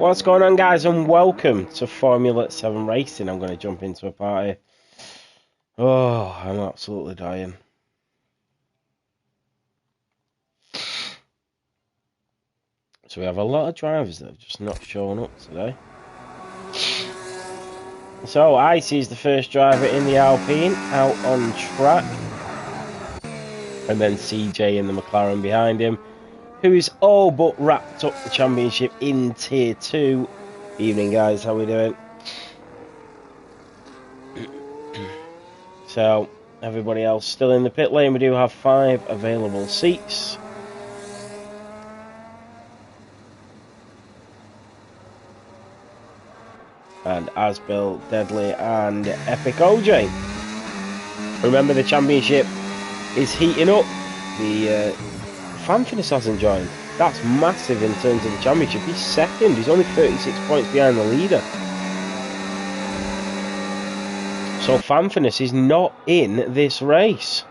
What's going on, guys, and welcome to Formula 7 Racing. I'm going to jump into a party. Oh, I'm absolutely dying. So we have a lot of drivers that have just not shown up today. So Icy is the first driver in the Alpine out on track. And then CJ in the McLaren behind him, who is all but wrapped up the championship in Tier 2. Evening, guys, how we doing? So everybody else still in the pit lane. We do have 5 available seats. And Asbill, Deadly and Epic OJ. Remember, the championship is heating up. The Fanfinis hasn't joined. That's massive in terms of the championship. He's second. He's only 36 points behind the leader. So Fanfinis is not in this race.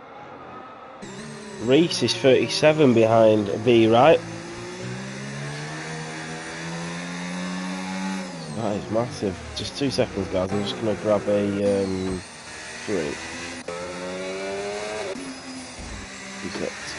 Reese is 37 behind B, right? That is massive. Just 2 seconds, guys. I'm just going to grab a drink. 2 seconds.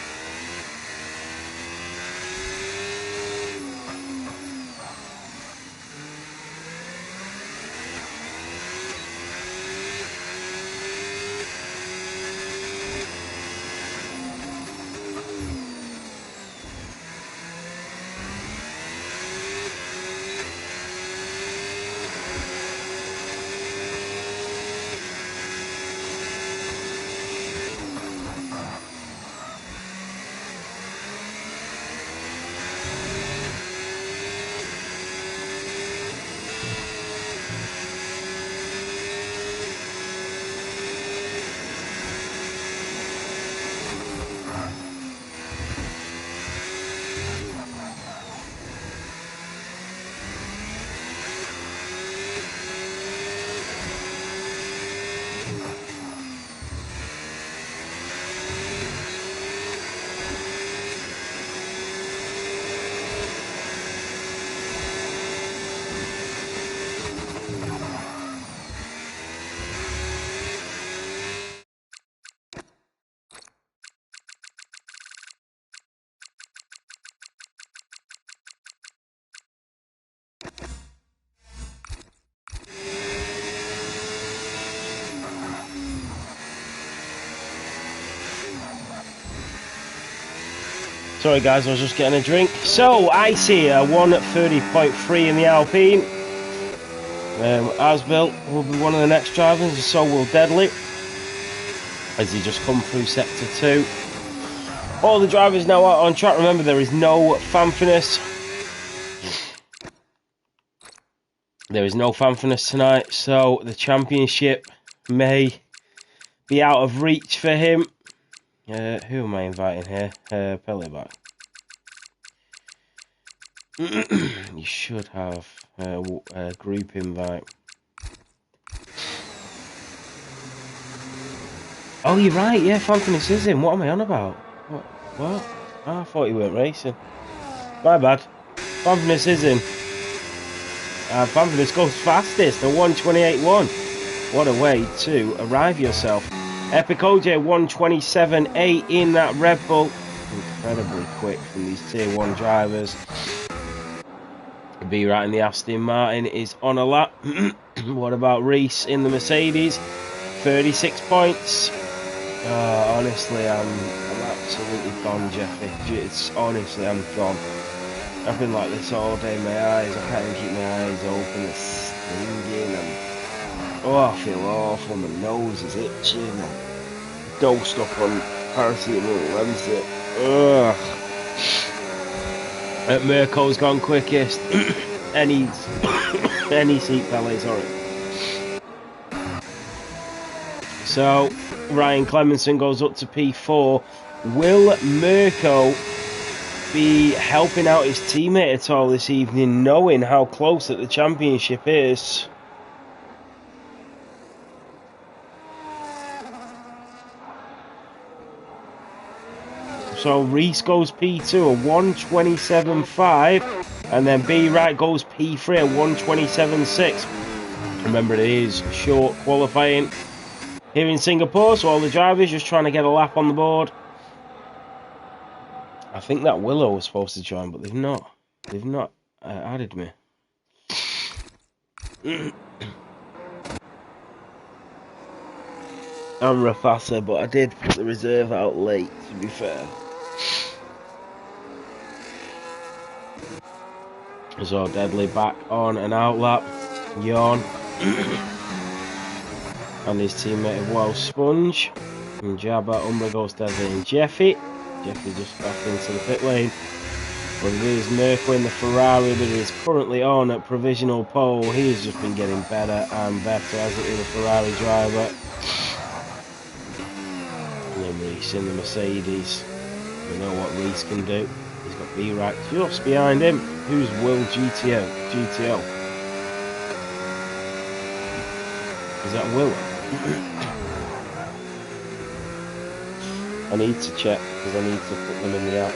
Sorry, guys, I was just getting a drink. So, Icy, 1:30.3 in the Alpine. Asbill will be one of the next drivers, and so will Deadly, as he just come through Sector 2. All the drivers now are on track. Remember, there is no Fanfinis. There is no Fanfinis tonight, so the championship may be out of reach for him. Who am I inviting here? Pelleback. You should have a group invite. Oh, you're right, yeah, Fanfinis is in. What am I on about? What? Oh, I thought you weren't racing. My bad. Fanfinis is in. Fanfinis goes fastest, a 1:28.1. What a way to arrive yourself. Epic OJ 1:27.8 in that Red Bull. Incredibly quick from these Tier 1 drivers. B right in the Aston Martin is on a lap. What about Reese in the Mercedes? 36 points. Honestly, I'm absolutely gone, Jeffy. Honestly, I'm gone. I've been like this all day. My eyes, I can't even keep my eyes open. It's stinging and I feel awful. My nose is itching. I'm dosed up on paracetamol and Wednesday. Mirko's gone quickest. any seat Pele, sorry. So Ryan Clemenson goes up to P4. Will Mirko be helping out his teammate at all this evening, knowing how close that the championship is? So Reese goes P2, a 1:27.5. And then B right goes P3 at 1:27.6. Remember, it is short qualifying here in Singapore, so all the drivers just trying to get a lap on the board. I think that Willow was supposed to join, but they've not. They've not added me. I'm Rafasa, but I did put the reserve out late, to be fair. So Deadly back on an outlap. Yawn. And his teammate of Welsh Sponge. And Jabba, Umbra goes Deadly and Jeffy. Jeffy just back into the pit lane. But it is Mirko in the Ferrari that is currently on at provisional pole. He has just been getting better and better as it is a Ferrari driver. And then Reese in the Mercedes. We know what Reese can do. He's got B-Right just behind him. Who's Will GTO? Is that Will? I need to check because I need to put them in the app.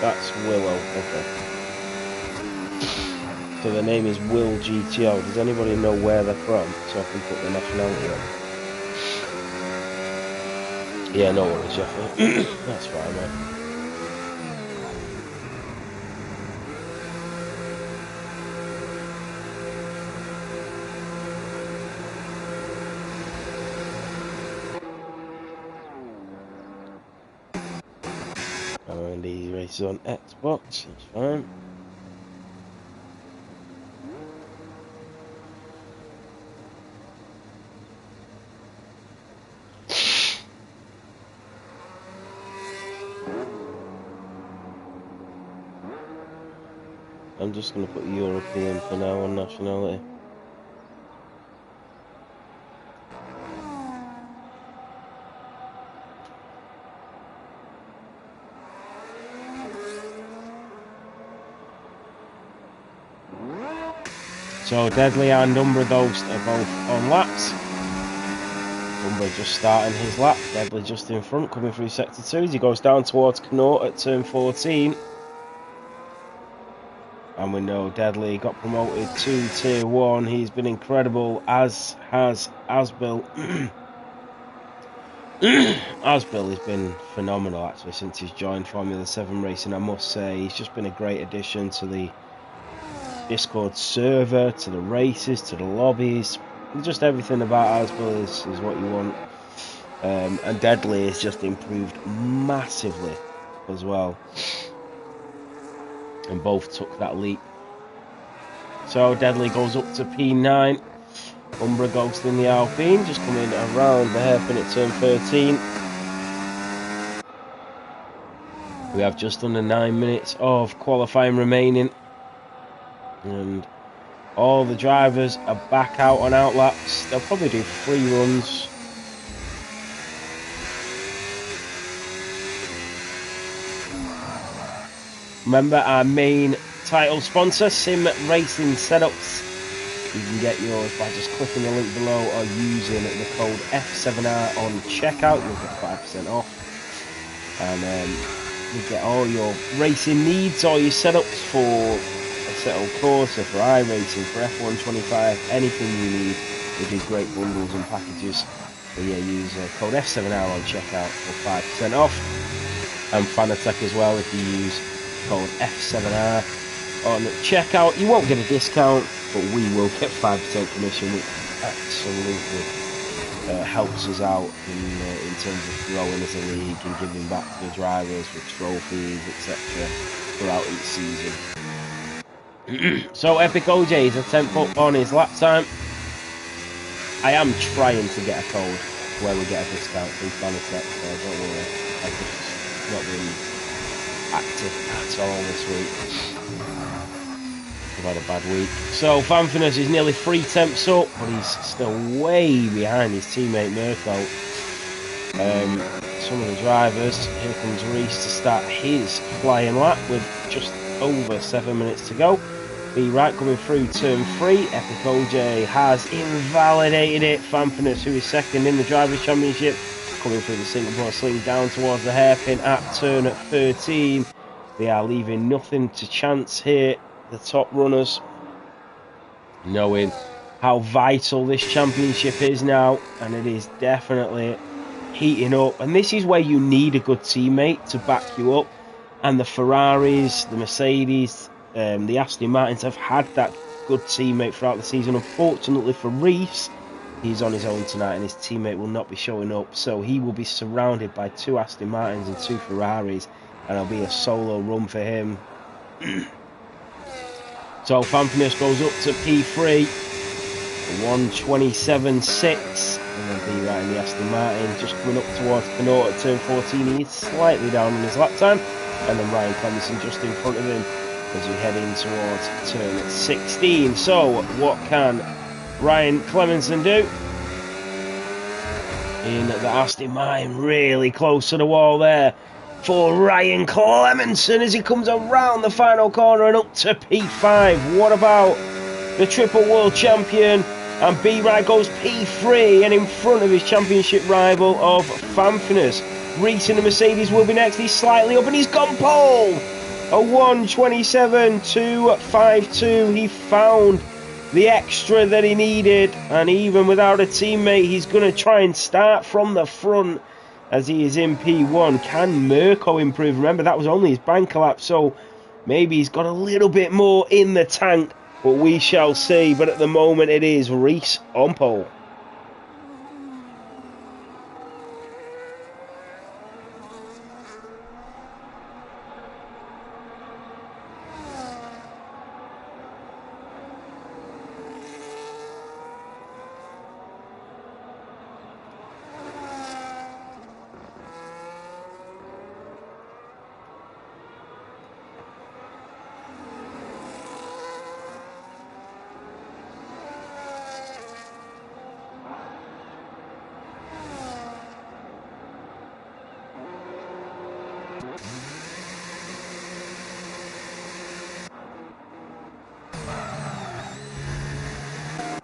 That's Willow, okay. So the name is Will GTO. Does anybody know where they're from? So I can put the nationality on. Yeah, no worries, Jeffrey. That's fine, man. And he races on Xbox, that's fine. I'm just going to put European for now on nationality. So Deadly and Umbra Ghost are both on laps. Umbra just starting his lap. Deadly just in front, coming through sector 2 as he goes down towards Connaught at turn 14. And we know Deadly got promoted to Tier 1. He's been incredible, as has Asbil. Asbil has been phenomenal, actually, since he's joined Formula 7 racing. I must say, he's just been a great addition to the Discord server, to the races, to the lobbies. Just everything about Asbil is what you want. And Deadly has just improved massively as well. And both took that leap. So Deadly goes up to P9. Umbra Ghost in the Alpine, just coming around the hairpin at turn 13. We have just under 9 minutes of qualifying remaining. And all the drivers are back out on outlaps. They'll probably do 3 runs. Remember our main title sponsor, Sim Racing Setups. You can get yours by just clicking the link below or using the code F7R on checkout. You'll get 5% off. And you get all your racing needs, all your setups for a settled course, for iRacing, for F1 25, anything you need. We do great bundles and packages. But yeah, use code F7R on checkout for 5% off. And Fanatec as well if you use code F7R on checkout. You won't get a discount, but we will get 5% commission, which absolutely helps us out in terms of growing as a league and giving back to the drivers with trophies, etc. throughout each season. So Epic OJ is a 10th up on his lap time. I am trying to get a code where we get a discount from Fanatec, so don't worry. I've just not been active at all this week. I've had a bad week. So Fanfinus is nearly 3 temps up, but he's still way behind his teammate Mirko. Some of the drivers, here comes Reese to start his flying lap with just over 7 minutes to go. B right coming through turn 3. Epic OJ has invalidated it. Fanfinus, who is second in the Drivers' Championship, coming through the Singapore Sling down towards the hairpin at turn 13. They are leaving nothing to chance here, the top runners, knowing how vital this championship is now, and it is definitely heating up. And this is where you need a good teammate to back you up, and the Ferraris, the Mercedes, the Aston Martins have had that good teammate throughout the season. Unfortunately for Reese, he's on his own tonight and his teammate will not be showing up, so he will be surrounded by 2 Aston Martins and 2 Ferraris, and it'll be a solo run for him. So Fanfinus goes up to P3, 1:27.6, and then B right in the Aston Martin, just coming up towards Pinot at turn 14. He's slightly down on his lap time, and then Ryan Clemenson just in front of him as we head in towards turn 16. So what can Ryan Clemenson do in the Aston Martin? Really close to the wall there for Ryan Clemenson as he comes around the final corner and up to P5. What about the triple world champion? And B-Ride goes P3 and in front of his championship rival of Fanfinus. Reese in the Mercedes will be next. He's slightly up and he's gone pole. A 1:27.252. He found the extra that he needed, and even without a teammate, he's going to try and start from the front as he is in P1. Can Mirko improve? Remember, that was only his banker lap, so maybe he's got a little bit more in the tank, but we shall see. But at the moment, it is Reese on pole.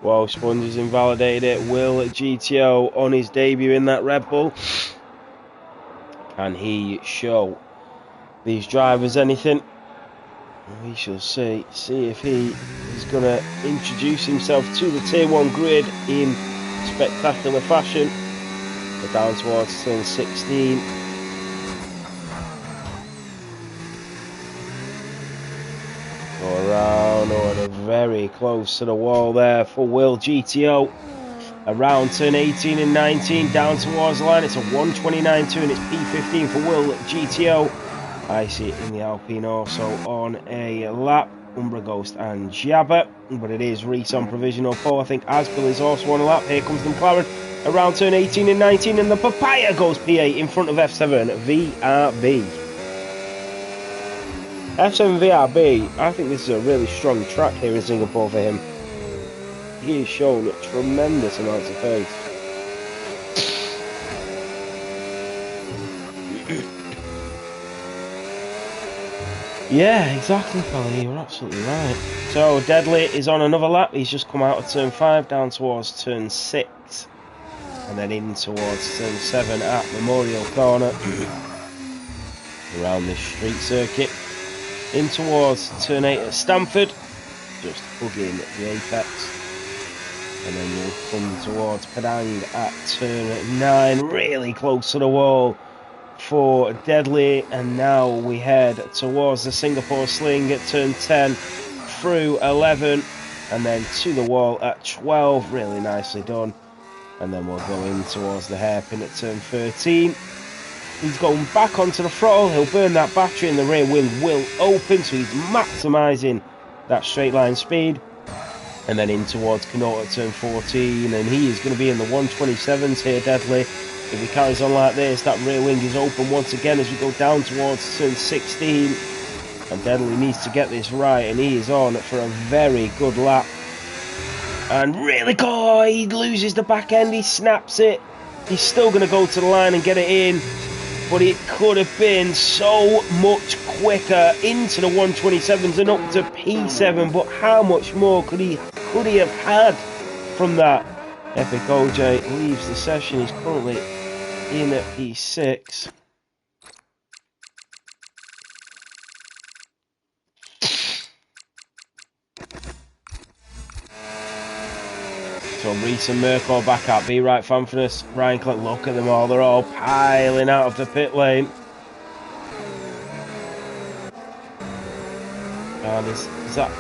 Well, Sponge has invalidated it. Will GTO on his debut in that Red Bull? Can he show these drivers anything? We shall see. See if he is going to introduce himself to the Tier 1 grid in spectacular fashion. We're down towards turn 16. Around, or very close to the wall there for Will GTO. Around turn 18 and 19, down towards the line. It's a 1:29.2 and it's P15 for Will GTO. I see it in the Alpine also on a lap. Umbra Ghost and Jabba, but it is Reese on provisional pole. I think Aspil is also on a lap. Here comes the McLaren around turn 18 and 19, and the Papaya goes P8 in front of F7 VRB. F7 VRB, I think this is a really strong track here in Singapore for him. He has shown tremendous amounts of pace. Yeah, exactly, fella. You're absolutely right. So Deadly is on another lap. He's just come out of turn 5 down towards turn 6, and then in towards turn 7 at Memorial Corner. Around this street circuit, in towards turn 8 at Stamford, just hugging the apex, and then you'll come towards Padang at turn 9, really close to the wall for Deadly. And now we head towards the Singapore Sling at turn 10 through 11, and then to the wall at 12. Really nicely done. And then we'll go in towards the hairpin at turn 13. He's going back onto the throttle. He'll burn that battery and the rear wing will open, so he's maximising that straight line speed. And then in towards Canot at turn 14, and he is going to be in the 1:27s here, Deadly. If he carries on like this, that rear wing is open once again as we go down towards turn 16. And Deadly needs to get this right, and he is on for a very good lap. And really, oh, he loses the back end, he snaps it. He's still going to go to the line and get it in, but it could have been so much quicker into the 1:27s and up to P7. But how much more could he have had from that? Epic OJ leaves the session. He's currently in P6. So Reese and Mirko back out. Be Right, Fanfurness, Ryan Clint. Look at them all. They're all piling out of the pit lane. And is that...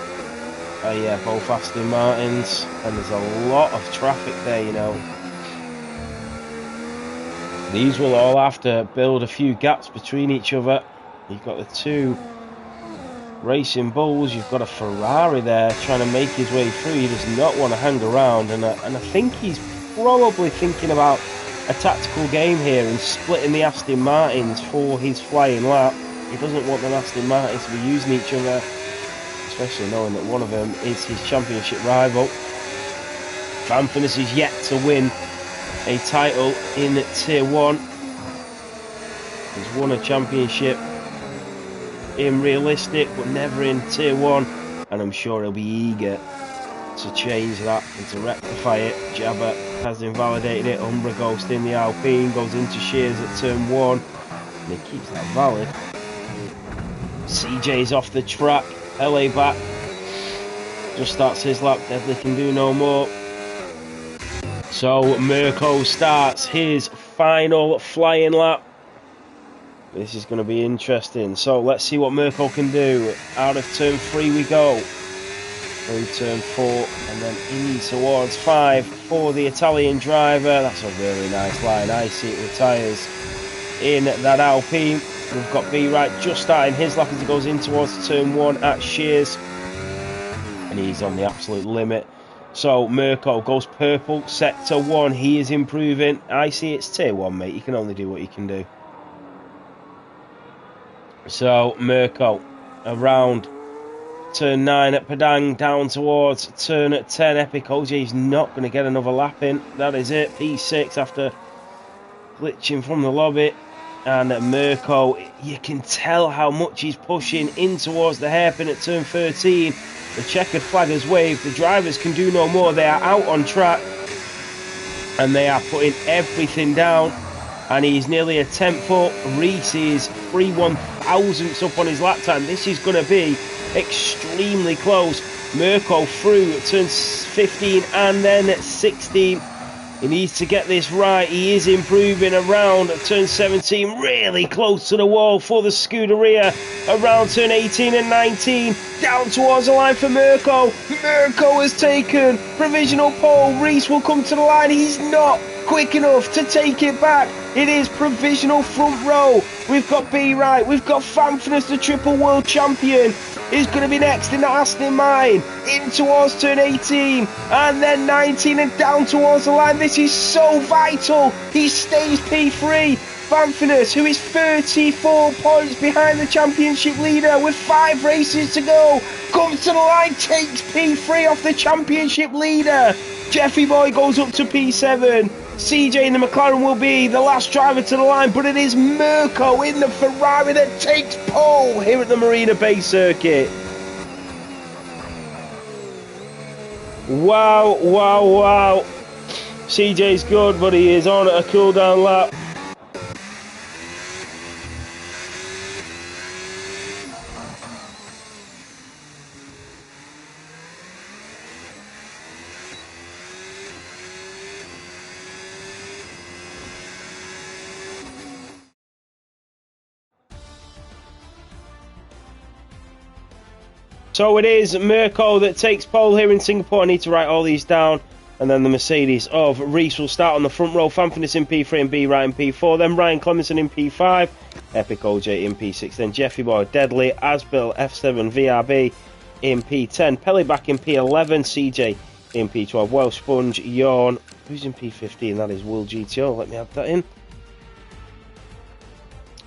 Oh yeah, both Aston Martins. And there's a lot of traffic there, you know. These will all have to build a few gaps between each other. You've got the two Racing Bulls, you've got a Ferrari there trying to make his way through. He does not want to hang around, and I think he's probably thinking about a tactical game here and splitting the Aston Martins for his flying lap. He doesn't want the Aston Martins to be using each other, especially knowing that one of them is his championship rival. Fanfurness is yet to win a title in Tier 1. He's won a championship in Realistic, but never in Tier 1, and I'm sure he'll be eager to change that and to rectify it. Jabba has invalidated it. Umbra Ghost in the Alpine, goes into Shears at turn 1, and he keeps that valid. CJ's off the track, LA back, just starts his lap. Deadly can do no more. So Mirko starts his final flying lap. This is going to be interesting. So let's see what Mirko can do. Out of turn 3 we go. Through turn 4 and then in towards 5 for the Italian driver. That's a really nice line. I see it retires in that Alpine. We've got B Right just starting his lap as he goes in towards turn 1 at Shears. And he's on the absolute limit. So Mirko goes purple, sector 1. He is improving. I see it's Tier 1, mate. You can only do what you can do. So Mirko around turn 9 at Padang, down towards turn 10 Epic OJ is not going to get another lap in. That is it. P6 after glitching from the lobby. And Mirko, you can tell how much he's pushing in towards the hairpin at turn 13. The checkered flag has waved. The drivers can do no more. They are out on track and they are putting everything down. And he's nearly a 10th up. Reese is 3/1000ths up on his lap time. This is going to be extremely close. Mirko through at turns 15 and then at 16. He needs to get this right. He is improving around at turn 17. Really close to the wall for the Scuderia. Around turn 18 and 19. Down towards the line for Mirko. Mirko has taken provisional pole. Reese will come to the line. He's not quick enough to take it back. It is provisional front row. We've got B Right. We've got Fanfurness, the triple world champion, is going to be next in the Aston Martin. In towards turn 18 and then 19 and down towards the line. This is so vital. He stays P3. Fanfurness, who is 34 points behind the championship leader with 5 races to go, comes to the line, takes P3 off the championship leader. Jeffy Boy goes up to P7. CJ in the McLaren will be the last driver to the line, but it is Mirko in the Ferrari that takes pole here at the Marina Bay circuit. Wow, wow, wow. CJ's good, but he is on a cool down lap. So it is Mirko that takes pole here in Singapore. I need to write all these down. And then the Mercedes of Reese will start on the front row. Fanfurness in P3 and B Right in P4. Then Ryan Clemenson in P5. Epic OJ in P6. Then Jeffy Boy, Deadly, Asbill, F7, VRB in P10. Pelly back in P11. CJ in P12. Welsh Sponge, Yawn. Who's in P15? That is World GTO. Let me add that in.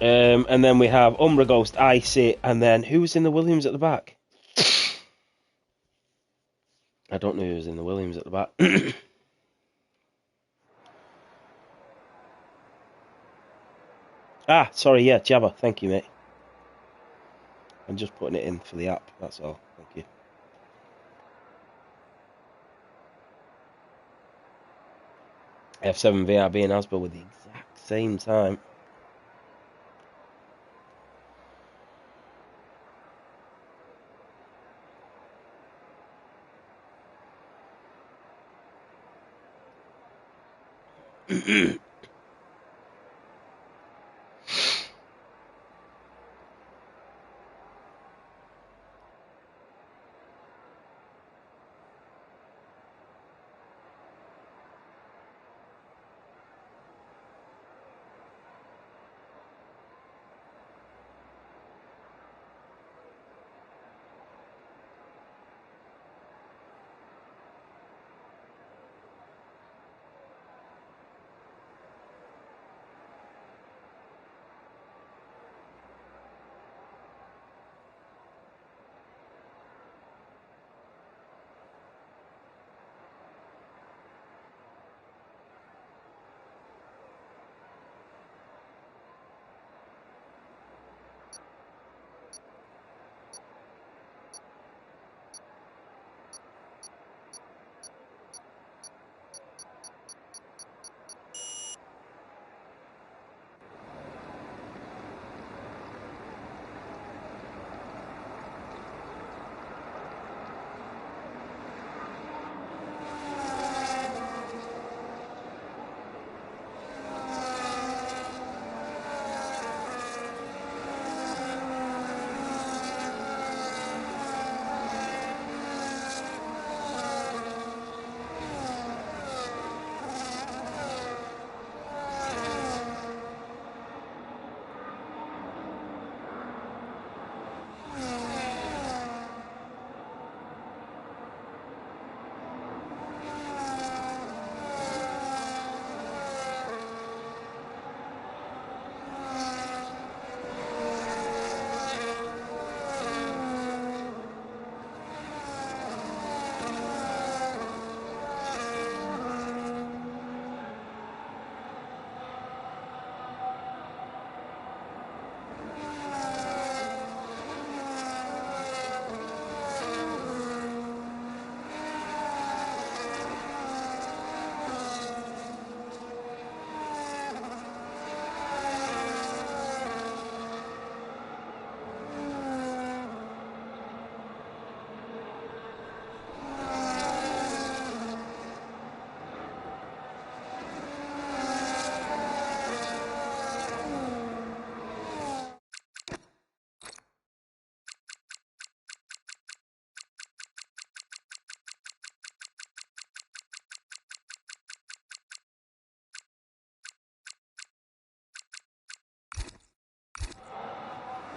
And then we have Umbra Ghost, Icy. And then who was in the Williams at the back? I don't know who's in the Williams at the back. Sorry, yeah, Jabba. Thank you, mate. I'm just putting it in for the app, that's all. Thank you. F7 VRB and Asbill with the exact same time.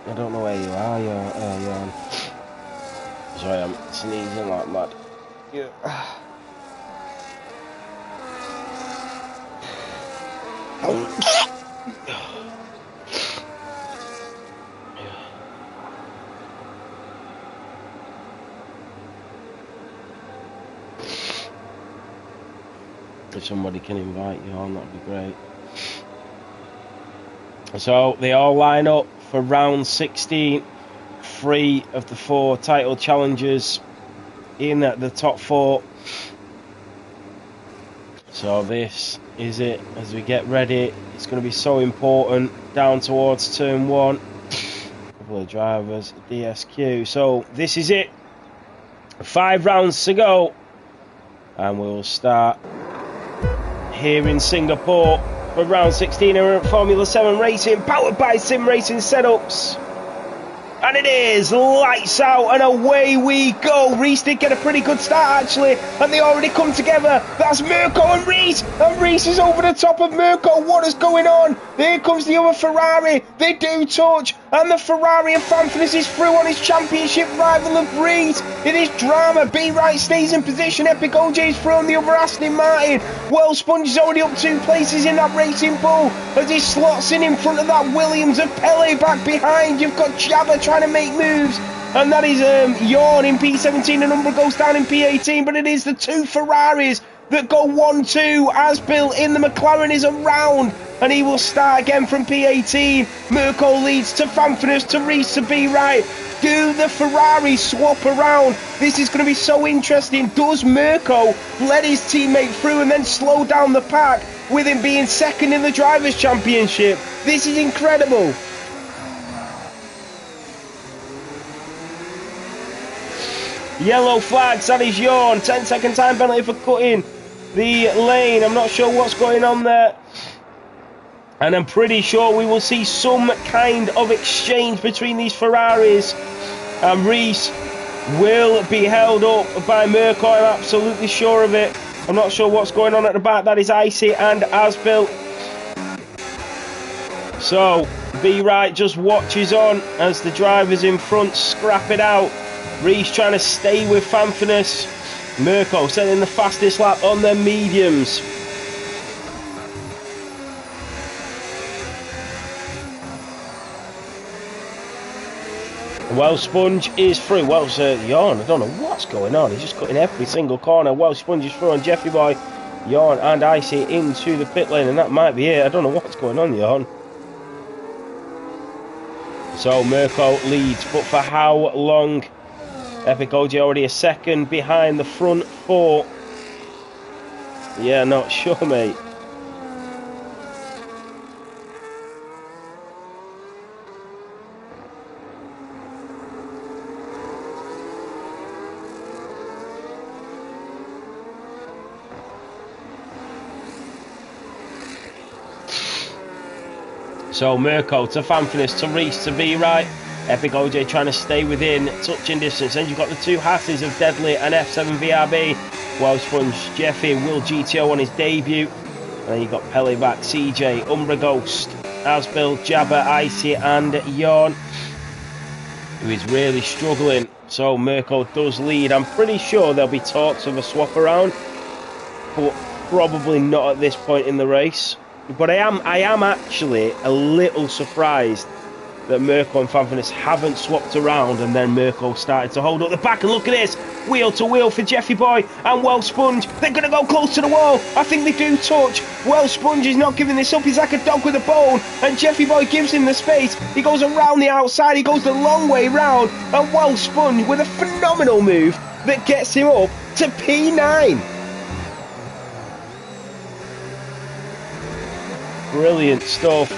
I don't know where you are, Jan. Sorry, I'm sneezing like mad. Yeah. If somebody can invite you on, that'd be great. So they all line up for round 16. 3 of the 4 title challengers in at the top 4. So this is it as we get ready. It's going to be so important down towards turn 1. A couple of drivers, DSQ. So this is it. 5 rounds to go. And we'll start here in Singapore for round 16 here at Formula 7 Racing, powered by Sim Racing Setups. And it is lights out and away we go. Reese did get a pretty good start actually, and they already come together. That's Mirko and Reese is over the top of Mirko. What is going on? Here comes the other Ferrari. They do touch, and the Ferrari of Fanfnis is through on his championship rival of Reese. It is drama. B Right stays in position. Epic OJ is through on the other Aston Martin. Well, Sponge is already up 2 places in that Racing Bull as he slots in front of that Williams of Pele back behind. You've got Jabba trying to make moves, and that is Yawn in P17. The number goes down in P18, but it is the 2 Ferraris that go 1-2 as Bill in the McLaren is around, and he will start again from P18. Mirko leads to Fanfnis, to Reese, to B Right. Do the Ferraris swap around? This is going to be so interesting. Does Mirko let his teammate through and then slow down the pack with him being second in the Drivers' Championship? This is incredible. Yellow flags, that is Jorn. 10-second time penalty for cutting the lane. I'm not sure what's going on there. And I'm pretty sure we will see some kind of exchange between these Ferraris. And Reese will be held up by Mirko. I'm absolutely sure of it. I'm not sure what's going on at the back. That is Icy and Asbill. So, Be Right just watches on as the drivers in front scrap it out. Reese trying to stay with Fanfinus. Mirko setting the fastest lap on their mediums. Welsh Sponge is through. Welsh Jorn, I don't know what's going on. He's just cutting every single corner. Welsh Sponge is through on Jeffy Boy. Jorn and Icy into the pit lane, and that might be it. I don't know what's going on, Jorn. So Mirko leads, but for how long? Epic OJ already a second behind the front four. Yeah, not sure, mate. So Mirko to Fanfinus, to Reese, to Be Right. Epic OJ trying to stay within touching distance. And you've got the two Hasses of Deadly and F7 VRB. Welsh Sponge, Jeffy, Will GTO on his debut. And then you've got Pelevac, CJ, Umbra Ghost, Asbill, Jabba, Icy and Jorn, who is really struggling. So Mirko does lead. I'm pretty sure there'll be talks of a swap around, but probably not at this point in the race. But I am actually a little surprised that Mirko and Fanfinus haven't swapped around, and then Mirko started to hold up the back. And look at this, wheel to wheel for Jeffy Boy and Welsh Sponge. They're going to go close to the wall. I think they do touch. Welsh Sponge is not giving this up. He's like a dog with a bone, and Jeffy Boy gives him the space. He goes around the outside. He goes the long way round, and Welsh Sponge with a phenomenal move that gets him up to P9. Brilliant stuff.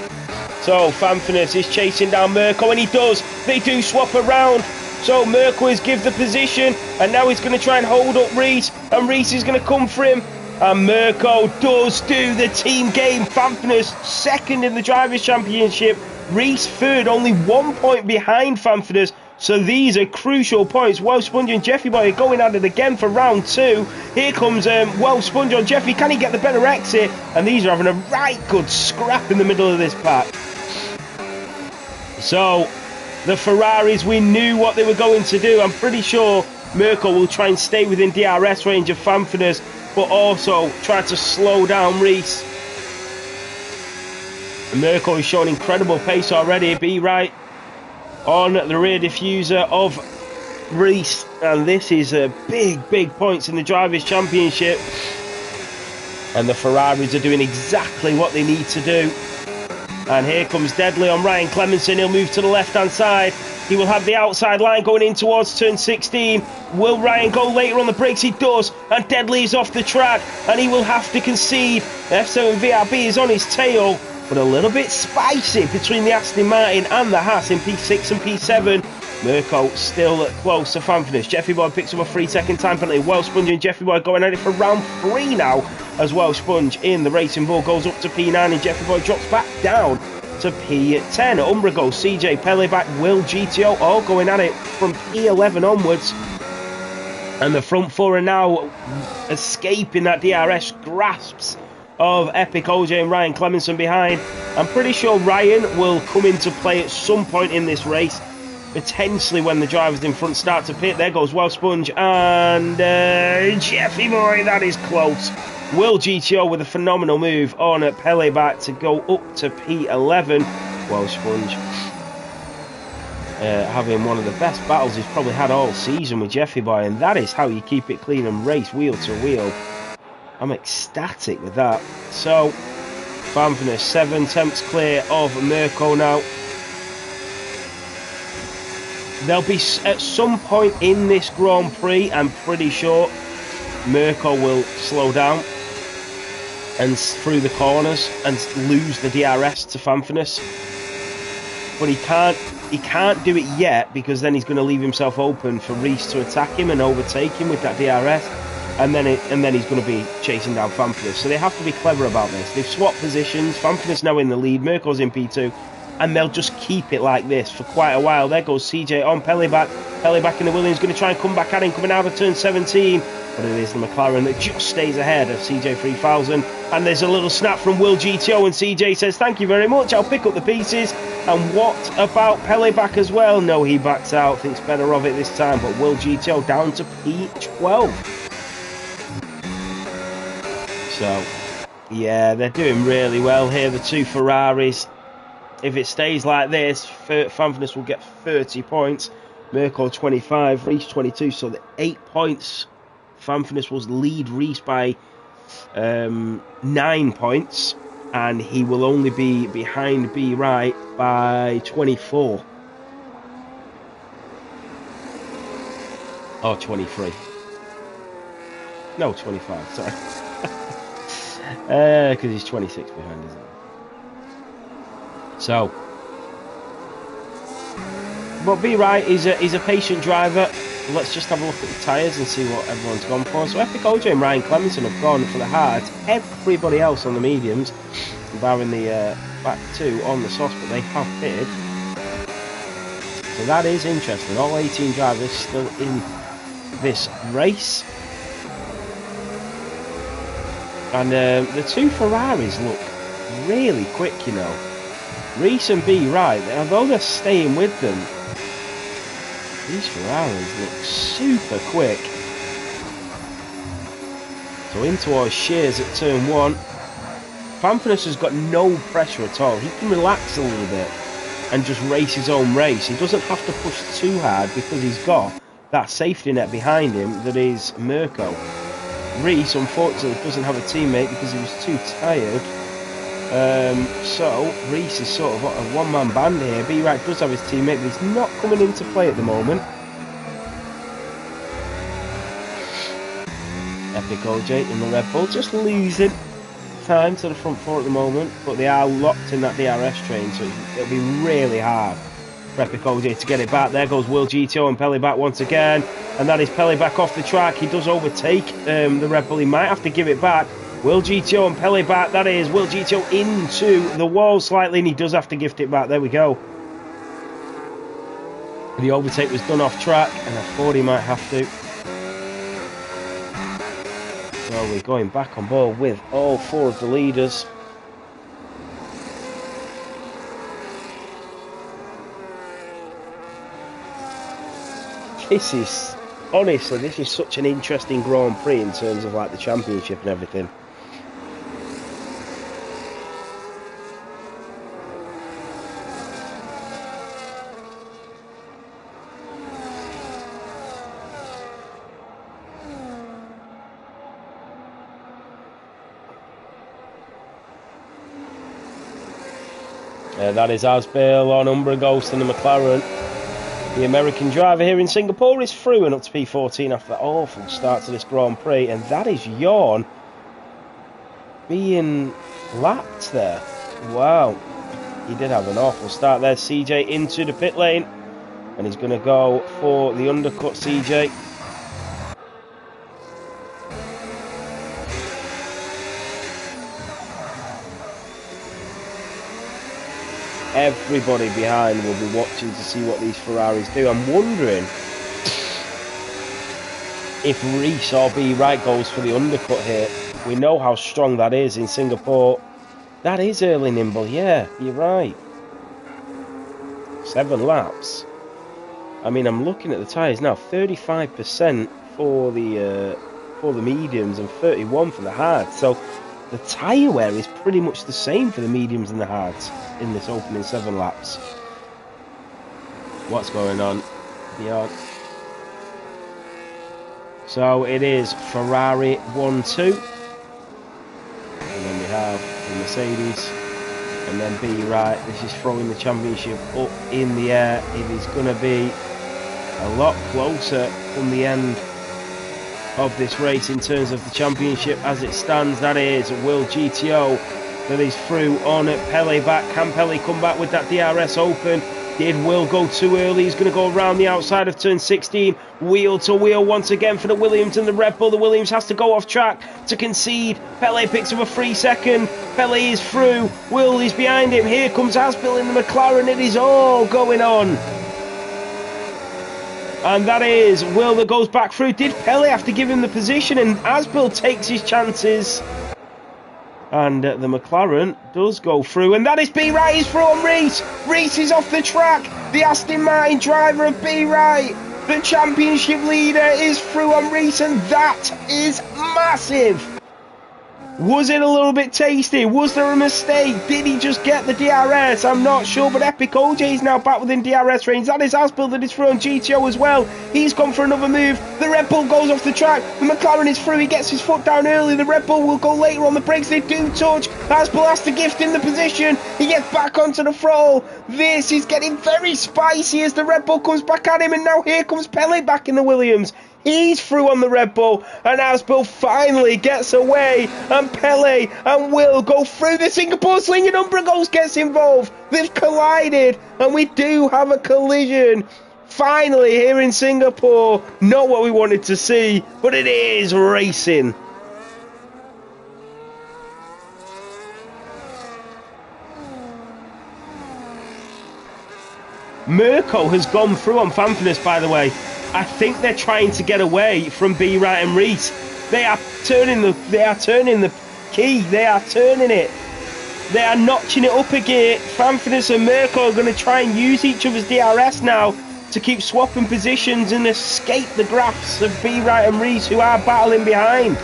So Fanfinus is chasing down Mirko, and he does. They do swap around. So Mirko is give the position, and now he's going to try and hold up Reese, and Reese is going to come for him. And Mirko does do the team game. Fanfinus second in the Drivers' Championship. Reese third, only 1 point behind Fanfinus. So these are crucial points. Welsh Sponge and Jeffy Boy are going at it again for round two. Here comes Welsh Sponge on Jeffy. Can he get the better exit? And these are having a right good scrap in the middle of this pack. So the Ferraris, we knew what they were going to do. I'm pretty sure Mirko will try and stay within DRS range of Fanfinus, but also try to slow down Reese. Mirko is showing incredible pace already. Be Right on the rear diffuser of Reese, and this is big points in the Drivers' Championship, and the Ferraris are doing exactly what they need to do. And here comes Deadly on Ryan Clemenson. He'll move to the left hand side. He will have the outside line going in towards turn 16. Will Ryan go later on the brakes? He does, and Deadly is off the track, and he will have to concede. F7 VRB is on his tail, but a little bit spicy between the Aston Martin and the Haas in P6 and P7. Mirko still close to Fanfinus. Jeffy Boy picks up a 3-second time penalty. Welsh Sponge and Jeffy Boy going at it for round 3 now, as Welsh Sponge in the Racing Bull goes up to P9, and Jeffy Boy drops back down to P10. Umbra goes, CJ, Pelevac, Will, GTO, all going at it from P11 onwards. And the front four are now escaping that DRS grasps of Epic OJ and Ryan Clemenson behind. I'm pretty sure Ryan will come into play at some point in this race, potentially when the drivers in front start to pit. There goes Welsh Sponge and Jeffy Boy, that is close. Will GTO with a phenomenal move on at Pelevac to go up to P11. Welsh Sponge having one of the best battles he's probably had all season with Jeffy Boy, and that is how you keep it clean and race wheel to wheel. I'm ecstatic with that. So Fanfinus 7 tenths clear of Mirko now. There'll be at some point in this Grand Prix, I'm pretty sure, Mirko will slow down and through the corners and lose the DRS to Fanfrenes. But he can't do it yet, because then he's going to leave himself open for Reese to attack him and overtake him with that DRS, and then he's going to be chasing down Fanfrenes. So they have to be clever about this. They've swapped positions. Fanfrenes now in the lead. Mirko's in P2. And they'll just keep it like this for quite a while. There goes CJ on Pelleback. Pelleback in the Williams, going to try and come back at him, coming out of turn 17. But it is the McLaren that just stays ahead of CJ 3000. And there's a little snap from Will GTO, and CJ says, thank you very much, I'll pick up the pieces. And what about Pelleback as well? No, he backs out, thinks better of it this time. But Will GTO down to P12. So, yeah, they're doing really well here, the two Ferraris. If it stays like this, Fanfrenes will get 30 points. Mirko 25, Reese 22. So the 8 points. Fanfrenes will lead Reese by 9 points. And he will only be behind B Right by 24. Oh, 23. No, 25, sorry. Because he's 26 behind, isn't he? So, but B Right is a patient driver. Let's just have a look at the tyres and see what everyone's gone for. So Epic OJ and Ryan Clemenson have gone for the hards. Everybody else on the mediums, barring the back two on the sauce, but they have pitted. So that is interesting. All 18 drivers still in this race. And the two Ferraris look really quick, you know. Reese and B Right, although they're staying with them, these Ferraris look super quick. So in towards Shears at turn 1. Fanfrenes has got no pressure at all. He can relax a little bit and just race his own race. He doesn't have to push too hard, because he's got that safety net behind him that is Mirko. Reese, unfortunately, doesn't have a teammate because he was too tired. So Reese is sort of a one-man band here. B Right does have his teammate, but he's not coming into play at the moment. Epic OJ in the Red Bull just losing time to the front four at the moment, but they are locked in that DRS train, so it'll be really hard for Epic OJ to get it back. There goes Will GTO and Pelleback once again, and that is Pelleback off the track. He does overtake the Red Bull. He might have to give it back. Will GTO and Pelleback, that is Will GTO into the wall slightly, and he does have to gift it back. There we go. The overtake was done off track, and I thought he might have to. So we're going back on board with all 4 of the leaders. This is, honestly, this is such an interesting Grand Prix in terms of like the championship and everything. That is Asbale on Umbra Ghost and the McLaren. The American driver here in Singapore is through and up to P14 after that awful start to this Grand Prix. And that is Jorn being lapped there. Wow. He did have an awful start there. CJ into the pit lane. And he's going to go for the undercut, CJ. Everybody behind will be watching to see what these Ferraris do. I'm wondering if Reese or B Right goes for the undercut here. We know how strong that is in Singapore. That is early nimble, yeah, you're right. 7 laps. I mean, I'm looking at the tyres now. 35% for the mediums and 31% for the hards. So the tyre wear is pretty much the same for the mediums and the hards in this opening 7 laps. What's going on? Yeah. So it is Ferrari 1-2. And then we have the Mercedes. And then B Right. This is throwing the championship up in the air. It is going to be a lot closer from the end of this race in terms of the championship as it stands. That is Will GTO that is through on Pele back. Can Pele come back with that DRS open? Did Will go too early? He's going to go around the outside of turn 16. Wheel to wheel once again for the Williams and the Red Bull. The Williams has to go off track to concede. Pele picks up a 3 second. Pele is through. Will is behind him. Here comes Aspil in the McLaren. It is all going on. And that is Will that goes back through. Did Pele have to give him the position? And Aspil takes his chances. And the McLaren does go through. And that is B. Wright is through on Rees. Rees is off the track. The Aston Martin driver of B. Wright, the championship leader, is through on Rees. And that is massive. Was it a little bit tasty? Was there a mistake? Did he just get the DRS? I'm not sure, but Epic OJ is now back within DRS range. That is Aspil that is through on GTO as well. He's gone for another move. The Red Bull goes off the track. The McLaren is through. He gets his foot down early. The Red Bull will go later on the brakes. They do touch. Aspil has to gift in the position. He gets back onto the throttle. This is getting very spicy as the Red Bull comes back at him. And now here comes Pele back in the Williams. He's through on the Red Bull, and Aspil finally gets away, and Pele and Will go through the Singapore Sling, and Umbragos gets involved. They've collided, and we do have a collision. Finally, here in Singapore, not what we wanted to see, but it is racing. Mirko has gone through on Fanfurness, by the way. I think they're trying to get away from B. Wright and Rees. They are turning the key. They are turning it. They are notching it up a gear. Fanfurness and Mirko are going to try and use each other's DRS now to keep swapping positions and escape the graphs of B. Wright and Rees, who are battling behind.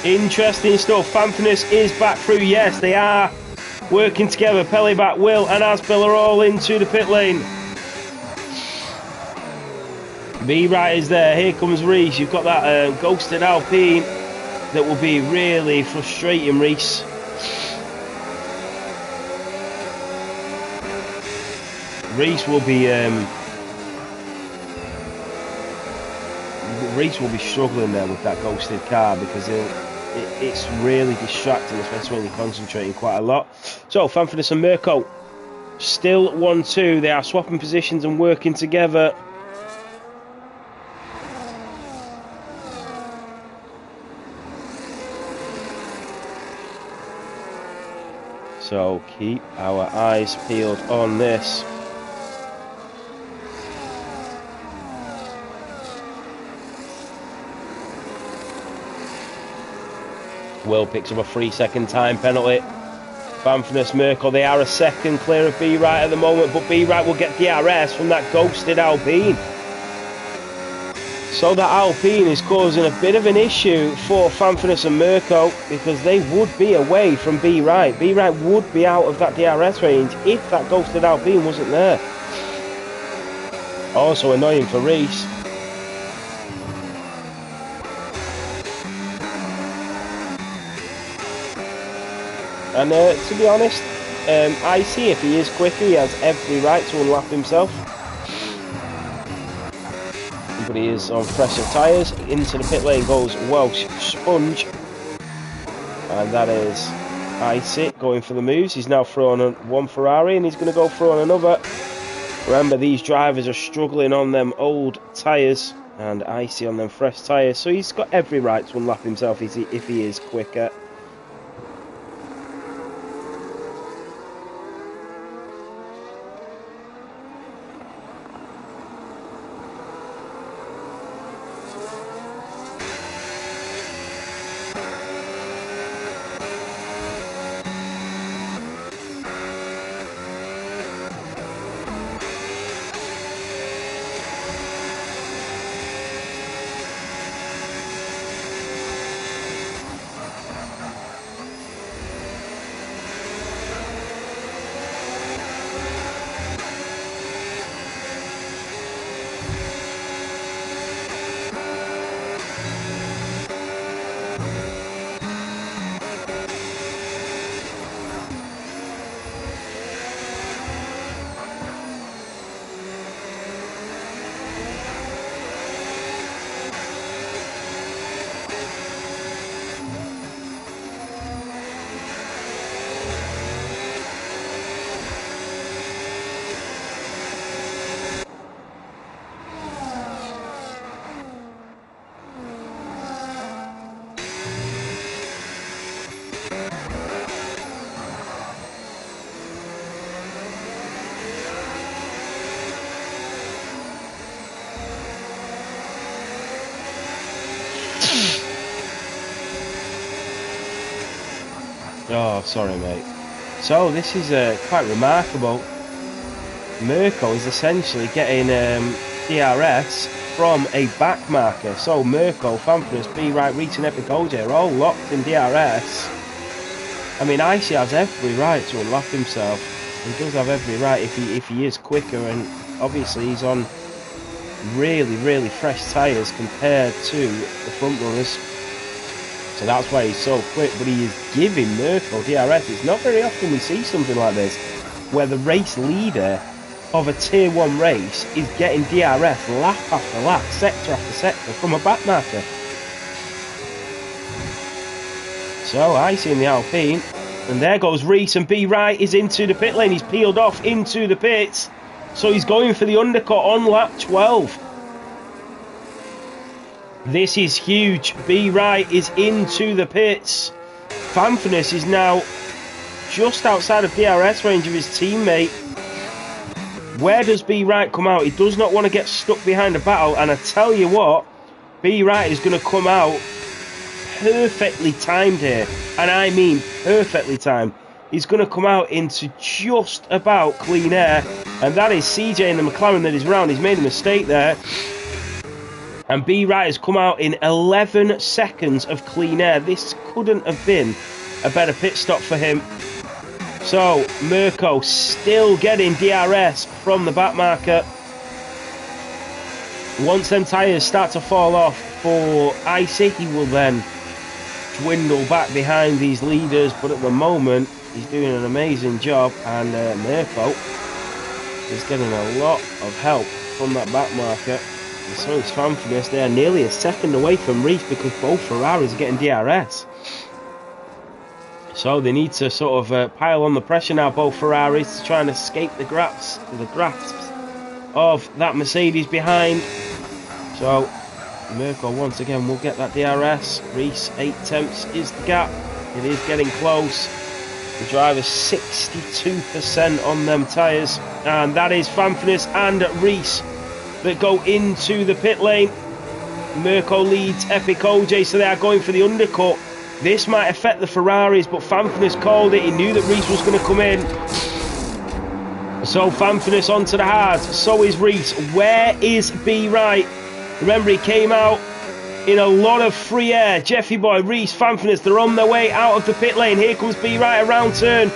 Interesting stuff. Fanfurness is back through. Yes, they are working together. Pele back, Will and Aspil are all into the pit lane. B. Wright is there. Here comes Rees. You've got that ghosted Alpine that will be really frustrating, Rees. Rees will be struggling there with that ghosted car because it's really distracting, especially when you're concentrating quite a lot. So Fanfurness and Mirko still 1-2. They are swapping positions and working together. So keep our eyes peeled on this. Will picks up a 3 second time penalty. Fanfurness, Mirko, they are a second clear of B. Wright at the moment, but B. Wright will get DRS from that ghosted Alpine. So that Alpine is causing a bit of an issue for Fanfurness and Mirko because they would be away from B. Wright. B. Wright would be out of that DRS range if that ghosted Alpine wasn't there. Also annoying for Rees. And to be honest, I see if he is quicker, he has every right to unlap himself. But he is on fresher tyres. Into the pit lane goes Welsh Sponge. And that is Icy going for the moves. He's now thrown on one Ferrari and he's going to go through on another. Remember, these drivers are struggling on them old tyres and Icy on them fresh tyres. So he's got every right to unlap himself if he is quicker. Oh, sorry, mate. So this is quite remarkable. Mirko is essentially getting DRS from a back marker. So Mirko, Fanfrenes, Be Right, Reese and Epic OJ are all locked in DRS. I mean, Icy has every right to unlock himself. He does have every right if he is quicker, and obviously he's on really fresh tyres compared to the front runners. So that's why he's so quick, but he is giving Mirko DRS. It's not very often we see something like this, where the race leader of a tier 1 race is getting DRS lap after lap, sector after sector from a back marker. So Icy in the Alpine, and there goes Reese, and Be Right is into the pit lane. He's peeled off into the pits, so he's going for the undercut on lap 12. This is huge. Be Right is into the pits. Fanfrenes is now just outside of DRS range of his teammate. Where does Be Right come out? He does not want to get stuck behind a battle, and I tell you what, Be Right is going to come out perfectly timed here, and I mean perfectly timed. He's going to come out into just about clean air, and that is CJ in the McLaren that is round. He's made a mistake there, and Be Right has come out in 11 seconds of clean air. This couldn't have been a better pit stop for him. So Mirko still getting DRS from the back marker. Once them tyres start to fall off for Icy, he will then dwindle back behind these leaders, but at the moment he's doing an amazing job, and Mirko is getting a lot of help from that back marker. And so is Fanfrenes. They're nearly a second away from Reese because both Ferraris are getting DRS. So they need to sort of pile on the pressure now, both Ferraris, to try and escape the grasps of that Mercedes behind. So Mirko once again will get that DRS. Reese 8 tenths is the gap. It is getting close. The driver's 62% on them tyres, and that is Fanfrenes and Reese that go into the pit lane. Mirko leads Epic OJ, so they are going for the undercut. This might affect the Ferraris, but Fanfrenes called it. He knew that Reese was going to come in. So Fanfrenes onto the hards. So is Reese. Where is Be Right? Remember, he came out in a lot of free air. Jeffy Boy, Reese, Fanfrenes, they're on their way out of the pit lane. Here comes Be Right around turn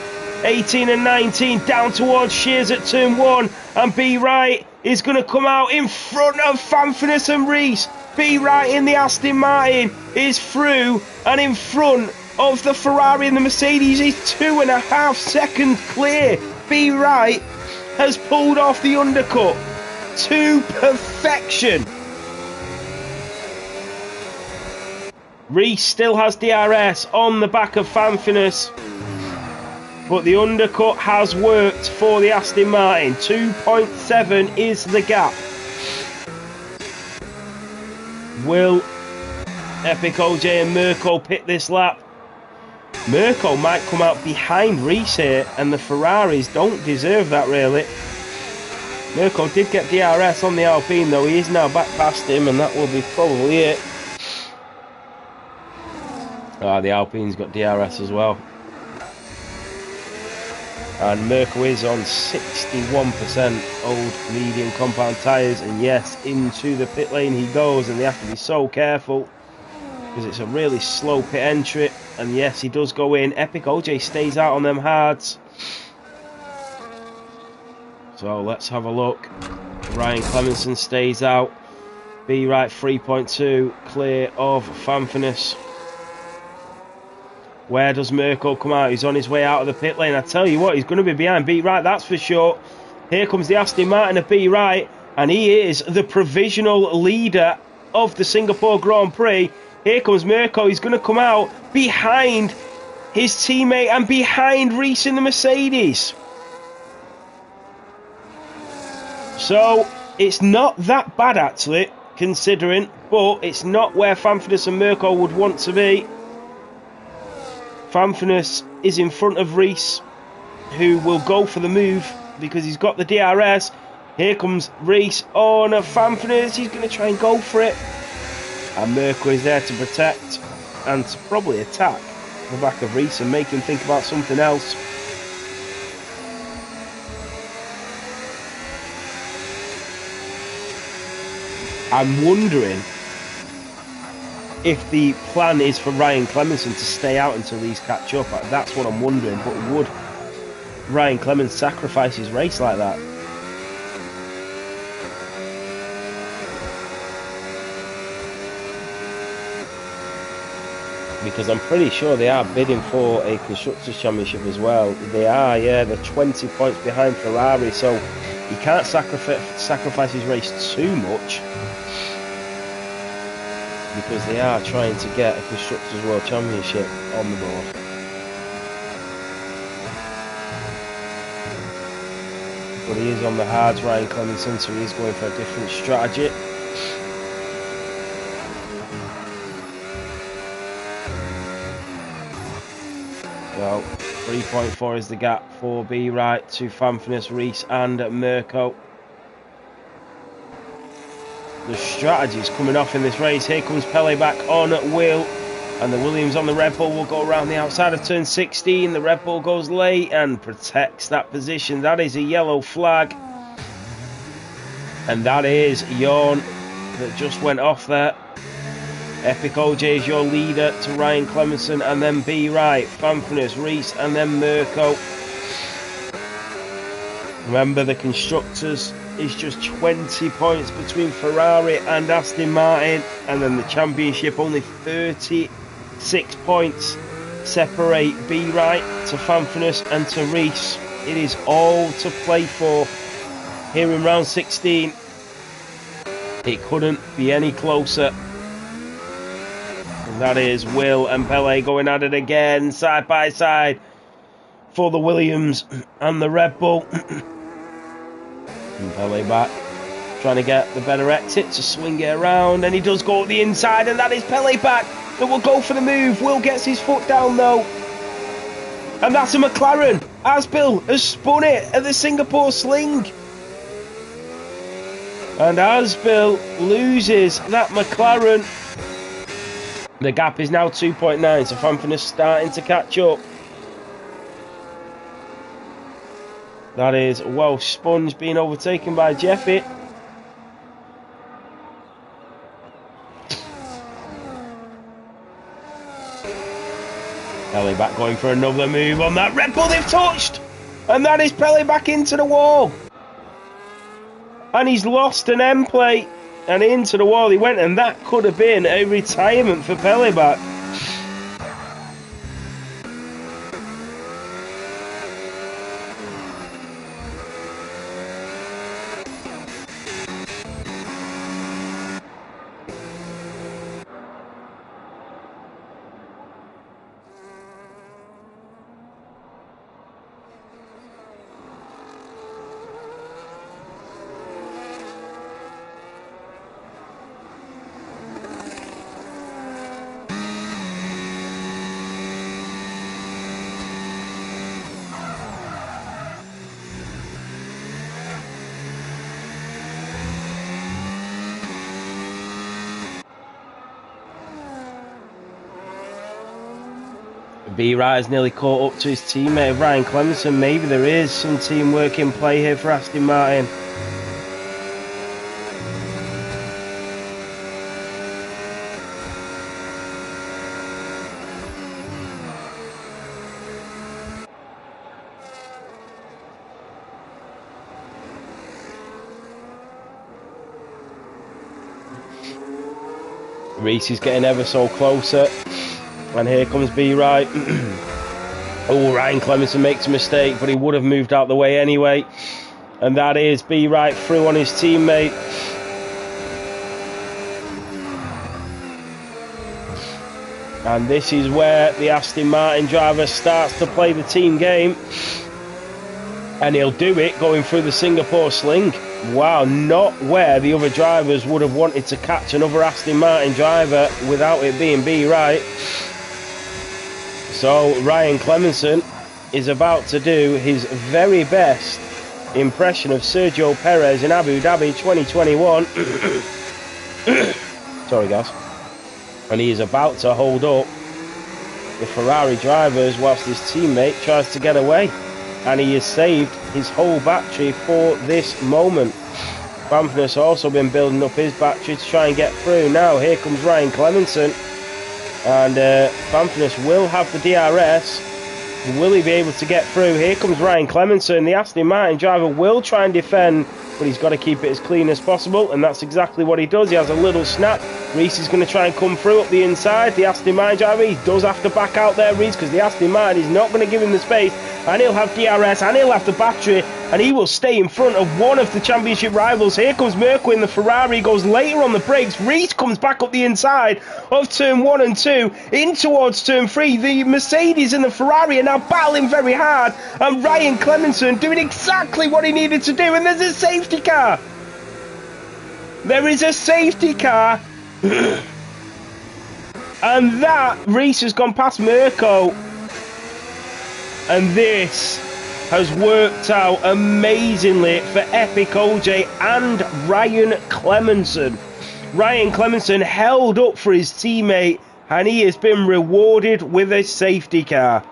18 and 19, down towards Shears at turn 1. And Be Right is going to come out in front of Fanfrenes and Reese. Be Right in the Aston Martin is through and in front of the Ferrari and the Mercedes. Is 2.5 seconds clear. Be Right has pulled off the undercut to perfection. Reese still has DRS on the back of Fanfrenes, but the undercut has worked for the Aston Martin. 2.7 is the gap. Will Epic OJ and Mirko pit this lap? Mirko might come out behind Reese here, and the Ferraris don't deserve that really. Mirko did get DRS on the Alpine though. He is now back past him, and that will be probably it. The Alpine's got DRS as well. And Mirko is on 61% old medium compound tyres, and yes, into the pit lane he goes, and they have to be so careful because it's a really slow pit entry. And yes, he does go in. Epic OJ stays out on them hards. So let's have a look. Ryan Clemenson stays out. Be Right 3.2 clear of Fanfrenes. Where does Mirko come out? He's on his way out of the pit lane. I tell you what, he's going to be behind Be Right, that's for sure. Here comes the Aston Martin of Be Right, and he is the provisional leader of the Singapore Grand Prix. Here comes Mirko. He's going to come out behind his teammate and behind Reese in the Mercedes. So it's not that bad actually, considering, but it's not where Fanfrenes and Mirko would want to be. Fanfrenes is in front of Reese, who will go for the move because he's got the DRS. Here comes Reese on Fanfrenes. He's going to try and go for it. And Mirko is there to protect and to probably attack the back of Reese and make him think about something else. I'm wondering if the plan is for Ryan Clemenson to stay out until these catch up. That's what I'm wondering. But would Ryan Clemens sacrifice his race like that? Because I'm pretty sure they are bidding for a Constructors' Championship as well. They are, yeah. They're 20 points behind Ferrari, so he can't sacrifice his race too much, because they are trying to get a Constructors' World Championship on the board. But he is on the hards, Ryan Clemenson, so he is going for a different strategy. Well, 3.4 is the gap for B Wright to Fanfurness, Reese and Mirko. The strategy's coming off in this race. Here comes Pele back on Will, and the Williams on the Red Bull will go around the outside of turn 16. The Red Bull goes late and protects that position. That is a yellow flag, and that is Jorn that just went off there. Epic OJ is your leader to Ryan Clemenson, and then B Wright, Fanfurness, Reese, and then Mirko. Remember, the Constructors is just 20 points between Ferrari and Aston Martin, and then the Championship only 36 points separate B Wright to Fanfurness and to Reese. It is all to play for here in round 16. It couldn't be any closer. And that is Will and Pele going at it again, side by side, for the Williams and the Red Bull. And Pele back, trying to get the better exit to swing it around, and he does go up the inside, and that is Pele back that will go for the move. Will gets his foot down though, and that's a McLaren. Asbill has spun it at the Singapore Sling, and Asbill loses that McLaren. The gap is now 2.9, so Fanfurness starting to catch up. That is Welsh Sponge being overtaken by Jeffy. Pele back going for another move on that Red Bull they've touched, and that is Pele back into the wall, and he's lost an end plate and into the wall he went, and that could have been a retirement for Pele back. B Wright has nearly caught up to his teammate Ryan Clemenson. Maybe there is some teamwork in play here for Aston Martin. Reese is getting ever so closer. And here comes B Wright. Oh, Ryan Clemenson makes a mistake, but he would have moved out the way anyway. And that is B Wright through on his teammate. And this is where the Aston Martin driver starts to play the team game. And he'll do it going through the Singapore Sling. Wow, not where the other drivers would have wanted to catch another Aston Martin driver without it being B Wright. So Ryan Clemenson is about to do his very best impression of Sergio Perez in Abu Dhabi 2021. Sorry guys. And he is about to hold up the Ferrari drivers whilst his teammate tries to get away. And he has saved his whole battery for this moment. Bamfness also been building up his battery to try and get through. Now here comes Ryan Clemenson. And Bamfness will have the DRS. Will he be able to get through? Here comes Ryan Clemenson. The Aston Martin driver will try and defend, but he's got to keep it as clean as possible, and that's exactly what he does. He has a little snap. Reese is going to try and come through up the inside. The Aston Martin driver, he does have to back out there, Reese, because the Aston Martin is not going to give him the space, and he'll have DRS, and he'll have the battery, and he will stay in front of one of the championship rivals. Here comes Mirko in the Ferrari, goes later on the brakes. Reese comes back up the inside of turn 1 and 2, in towards turn 3. The Mercedes and the Ferrari are now battling very hard, and Ryan Clemenson doing exactly what he needed to do, and there's a safety car. There is a safety car. And that, Reese has gone past Mirko. And this has worked out amazingly for Epic OJ and Ryan Clemenson. Ryan Clemenson held up for his teammate, and he has been rewarded with a safety car.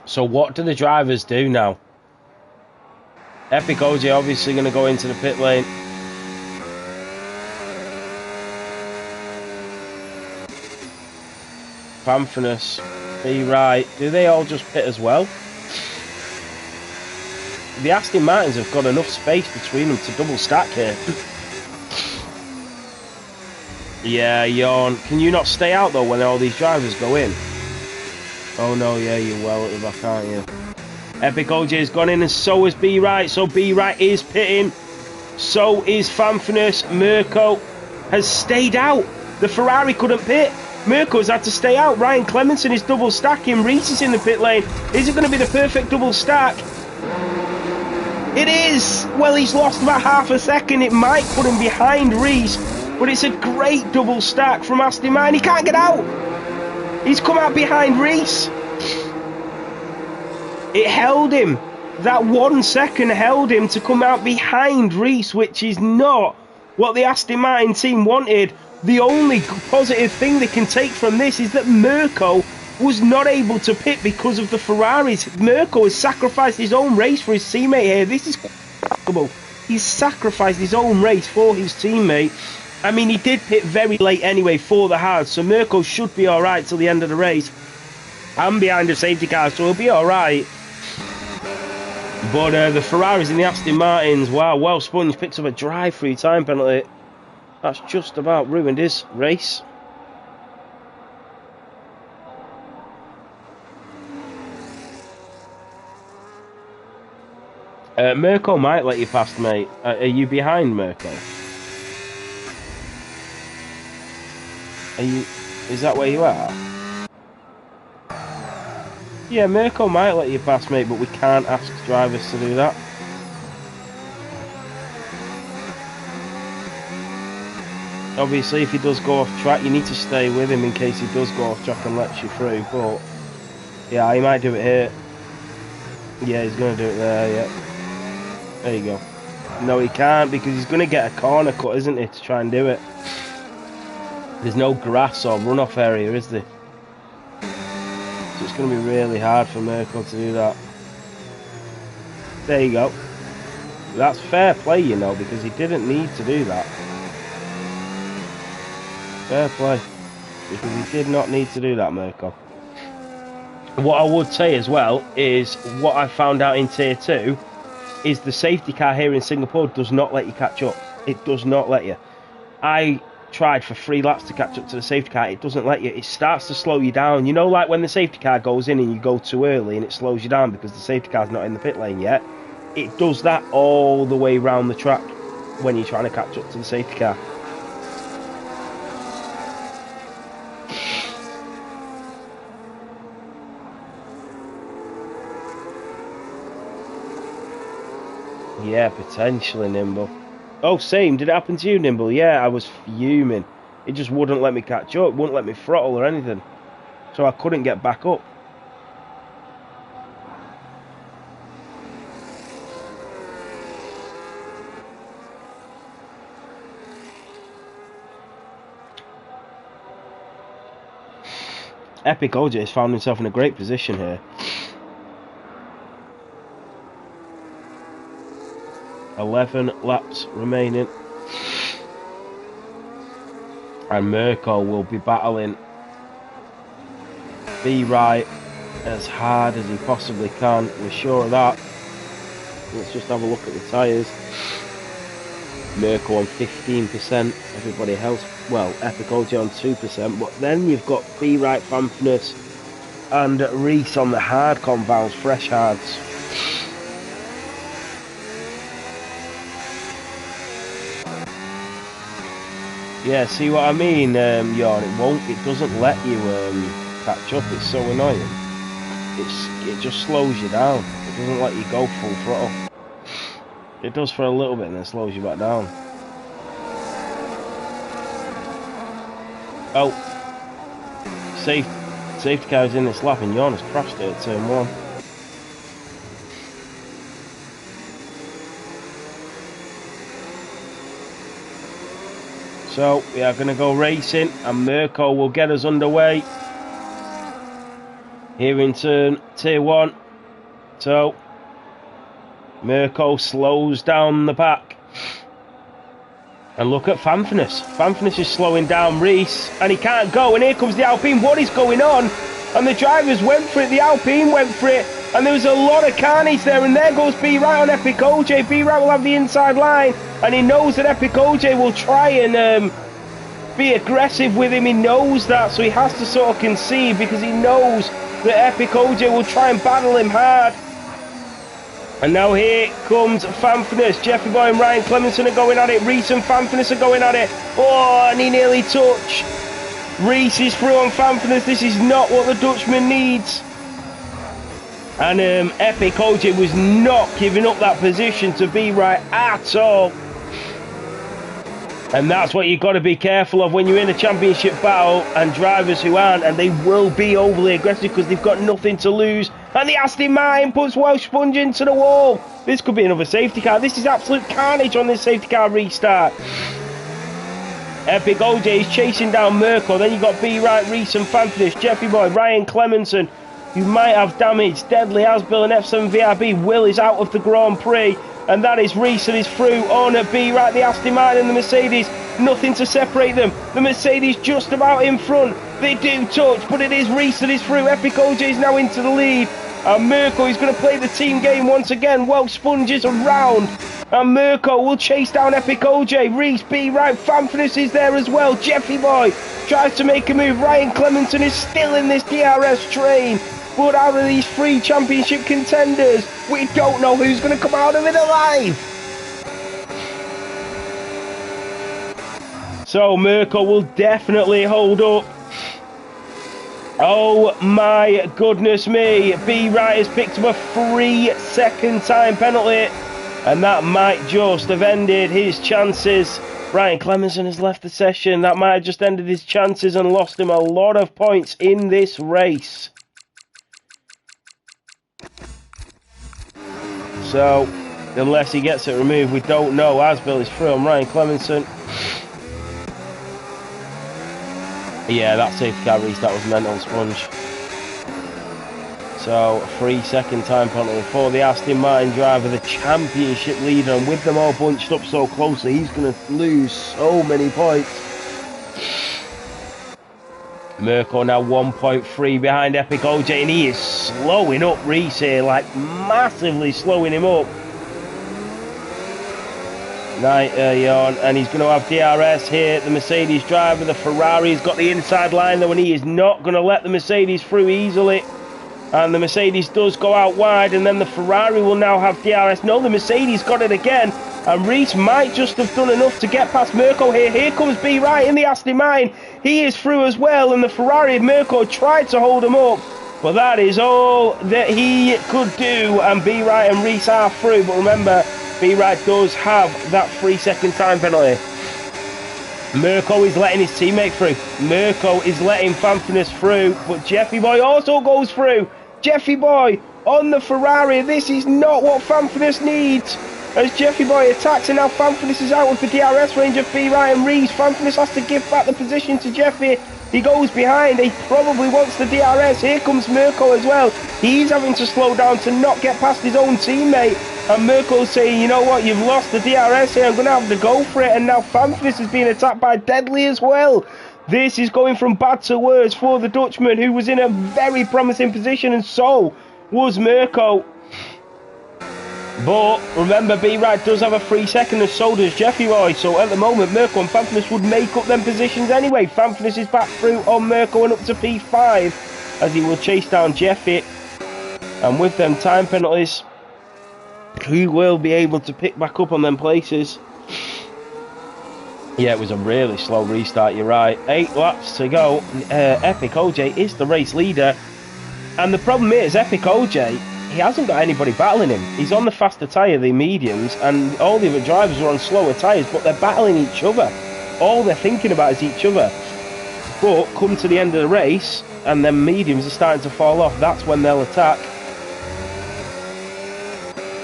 So what do the drivers do now? Epic OJ obviously going to go into the pit lane. Bamfness, be right. Do they all just pit as well? The Aston Martins have got enough space between them to double stack here. Yeah, yawn. Can you not stay out though when all these drivers go in? Oh no, yeah, you're well at the back, aren't you? Epic OJ has gone in, and so has B Right. So B Right is pitting. So is Bamfness. Mirko has stayed out. The Ferrari couldn't pit. Mirko's had to stay out. Ryan Clemenson is double stacking. Reese is in the pit lane. Is it going to be the perfect double stack? It is. Well, he's lost about half a second. It might put him behind Reese, but it's a great double stack from Aston Martin. He can't get out. He's come out behind Reese. It held him. That 1 second held him to come out behind Reese, which is not what the Aston Martin team wanted. The only positive thing they can take from this is that Mirko was not able to pit because of the Ferraris. Mirko has sacrificed his own race for his teammate here. This is remarkable. He's sacrificed his own race for his teammate. I mean, he did pit very late anyway for the hard, so Mirko should be alright till the end of the race. I'm behind the safety car, so he'll be alright. But the Ferraris and the Aston Martins, wow, well, Sponge picks up a drive-through time penalty. That's just about ruined his race. Mirko might let you past, mate. Are you behind Mirko? Are you? Is that where you are? Yeah, Mirko might let you pass, mate, but we can't ask drivers to do that. Obviously, if he does go off track, you need to stay with him in case he does go off track and lets you through. But yeah, he might do it here. Yeah, he's going to do it there, yeah. There you go. No, he can't, because he's going to get a corner cut, isn't he, to try and do it. There's no grass or runoff area, is there? So it's going to be really hard for Mirko to do that. There you go. That's fair play, you know, because he didn't need to do that. Fair play. Because he did not need to do that, Mirko. What I would say as well is what I found out in Tier 2 is the safety car here in Singapore does not let you catch up. It does not let you. I tried for 3 laps to catch up to the safety car. It doesn't let you. It starts to slow you down. You know, like when the safety car goes in and you go too early and it slows you down because the safety car's not in the pit lane yet? It does that all the way around the track. when you're trying to catch up to the safety car. Yeah, potentially, Nimble. Oh, same. Did it happen to you, Nimble? Yeah, I was fuming. It just wouldn't let me catch up. It wouldn't let me throttle or anything. So I couldn't get back up. Epic OJ has found himself in a great position here. 11 laps remaining. And Mirko will be battling Be Right as hard as he possibly can. We're sure of that. Let's just have a look at the tyres. Mirko on 15%, everybody else, well, Epic OJ on 2%, but then you've got Be Right, Fanfness and Reese on the hard compounds, fresh hards. Yeah, see what I mean, Jorn? It doesn't let you catch up. It's so annoying. It just slows you down. It doesn't let you go full throttle. It does for a little bit and then slows you back down. Oh, safety car is in this lap and Jorn has crashed it at turn 1. So we are going to go racing and Mirko will get us underway here in turn tier 1. So Mirko slows down the pack. And look at Fanfness. Fanfness is slowing down Reese and he can't go, and here comes the Alpine. What is going on? And the drivers went for it, the Alpine went for it, and there was a lot of carnage there, and there goes Be Right on Epic OJ. Be Right will have the inside line, and he knows that Epic OJ will try and be aggressive with him. He knows that, so he has to sort of concede because he knows that Epic OJ will try and battle him hard. And now here comes Fanfness. Jeffy Boy and Ryan Clemenson are going at it. Reese and Fanfness are going at it. Oh, and he nearly touched. Reese is through on Fanfness. This is not what the Dutchman needs. And Epic OJ was not giving up that position to Be Right at all. And that's what you've got to be careful of when you're in a championship battle, and drivers who aren't, and they will be overly aggressive because they've got nothing to lose. And the Aston Martin puts Welsh Sponge into the wall. This could be another safety car. This is absolute carnage on this safety car restart. Epic OJ is chasing down Mirko. Then you've got Be Right, Reese and Fanfness, Jeffy Boy, Ryan Clemenson, who might have damage. Deadly, Asbill and F7 VRB. Will is out of the Grand Prix. And that is Reese and is through on a Be Right, the Aston Martin and the Mercedes. Nothing to separate them. The Mercedes just about in front. They do touch, but it is Reese that is through. Epic OJ is now into the lead. And Mirko is going to play the team game once again. Welsh Sponge is around. And Mirko will chase down Epic OJ. Reese, Be Right, Fanfness is there as well. Jeffy Boy tries to make a move. Ryan Clemenson is still in this DRS train. But out of these 3 championship contenders, we don't know who's going to come out of it alive. So Mirko will definitely hold up. Oh my goodness me. Be Right has picked up a 3-second time penalty. And that might just have ended his chances. Ryan Clemenson has left the session. That might have just ended his chances and lost him a lot of points in this race. So, unless he gets it removed, we don't know. Asbill is through on Ryan Clemenson. Yeah, that safety car restart was mental, Sponge. So, a 3-second time penalty for the Aston Martin driver, the championship leader, and with them all bunched up so closely, he's going to lose so many points. Mirko now 1.3 behind Epic OJ, and he is slowing up Reese here, like massively slowing him up. Right, Jorn, and he's going to have DRS here. The Mercedes driver, the Ferrari's got the inside line though, and he is not going to let the Mercedes through easily. And the Mercedes does go out wide, and then the Ferrari will now have DRS. No, the Mercedes got it again. And Reese might just have done enough to get past Mirko here. Here comes B. Wright in the Aston Martin. He is through as well, and the Ferrari of Mirko tried to hold him up. But that is all that he could do, and B. Wright and Reese are through. But remember, B. Wright does have that 3-second time penalty. Mirko is letting his teammate through. Mirko is letting Fanfrenes through, but Jeffy Boy also goes through. Jeffy Boy on the Ferrari. This is not what Fanfrenes needs. As Jeffy Boy attacks, and now Fanfrenes is out with the DRS range of B. Wright and Reese. Fanfrenes has to give back the position to Jeffy. He goes behind. He probably wants the DRS. Here comes Mirko as well. He's having to slow down to not get past his own teammate. And Mirko's saying, you know what, you've lost the DRS here. I'm going to have to go for it. And now Fanfrenes is being attacked by Deadly as well. This is going from bad to worse for the Dutchman, who was in a very promising position, and so was Mirko. But remember, B. Wright does have a 3-second, and so does Jeffy Boy. So at the moment, Mirko and Fanfrenes would make up them positions anyway. Fanfrenes is back through on Mirko and up to P5 as he will chase down Jeffy. And with them time penalties, he will be able to pick back up on them places. Yeah, it was a really slow restart, you're right. 8 laps to go. Epic OJ is the race leader. And the problem is, Epic OJ, he hasn't got anybody battling him. He's on the faster tyre, the mediums, and all the other drivers are on slower tyres, but they're battling each other. All they're thinking about is each other. But come to the end of the race, and then mediums are starting to fall off, that's when they'll attack.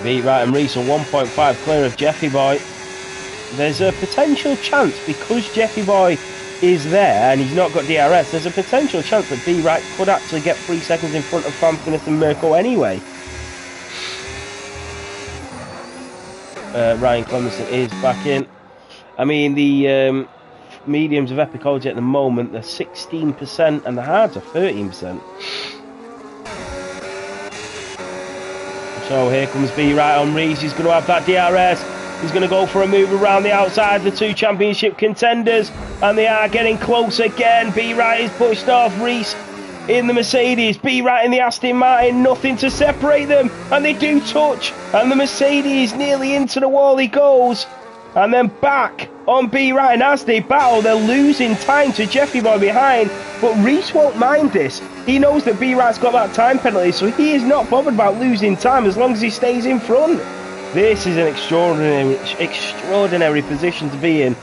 B. Wright and Reese are 1.5 clear of Jeffy Boy. There's a potential chance, because Jeffy Boy is there and he's not got DRS, there's a potential chance that B. Wright could actually get 3 seconds in front of Fanfrenes and Mirko anyway. Ryan Clemenson is back in. I mean, the mediums of Epic OJ at the moment, they're 16% and the hards are 13%. So here comes B. Wright on Reese. He's going to have that DRS. He's going to go for a move around the outside, the two championship contenders, and they are getting close again. B. Wright is pushed off. Reese in the Mercedes, B. Wright in the Aston Martin, nothing to separate them, and they do touch, and the Mercedes nearly into the wall he goes, and then back on B. Wright, and as they battle, they're losing time to Jeffy Boy behind, but Reese won't mind this. He knows that B. Wright's got that time penalty, so he is not bothered about losing time as long as he stays in front. This is an extraordinary position to be in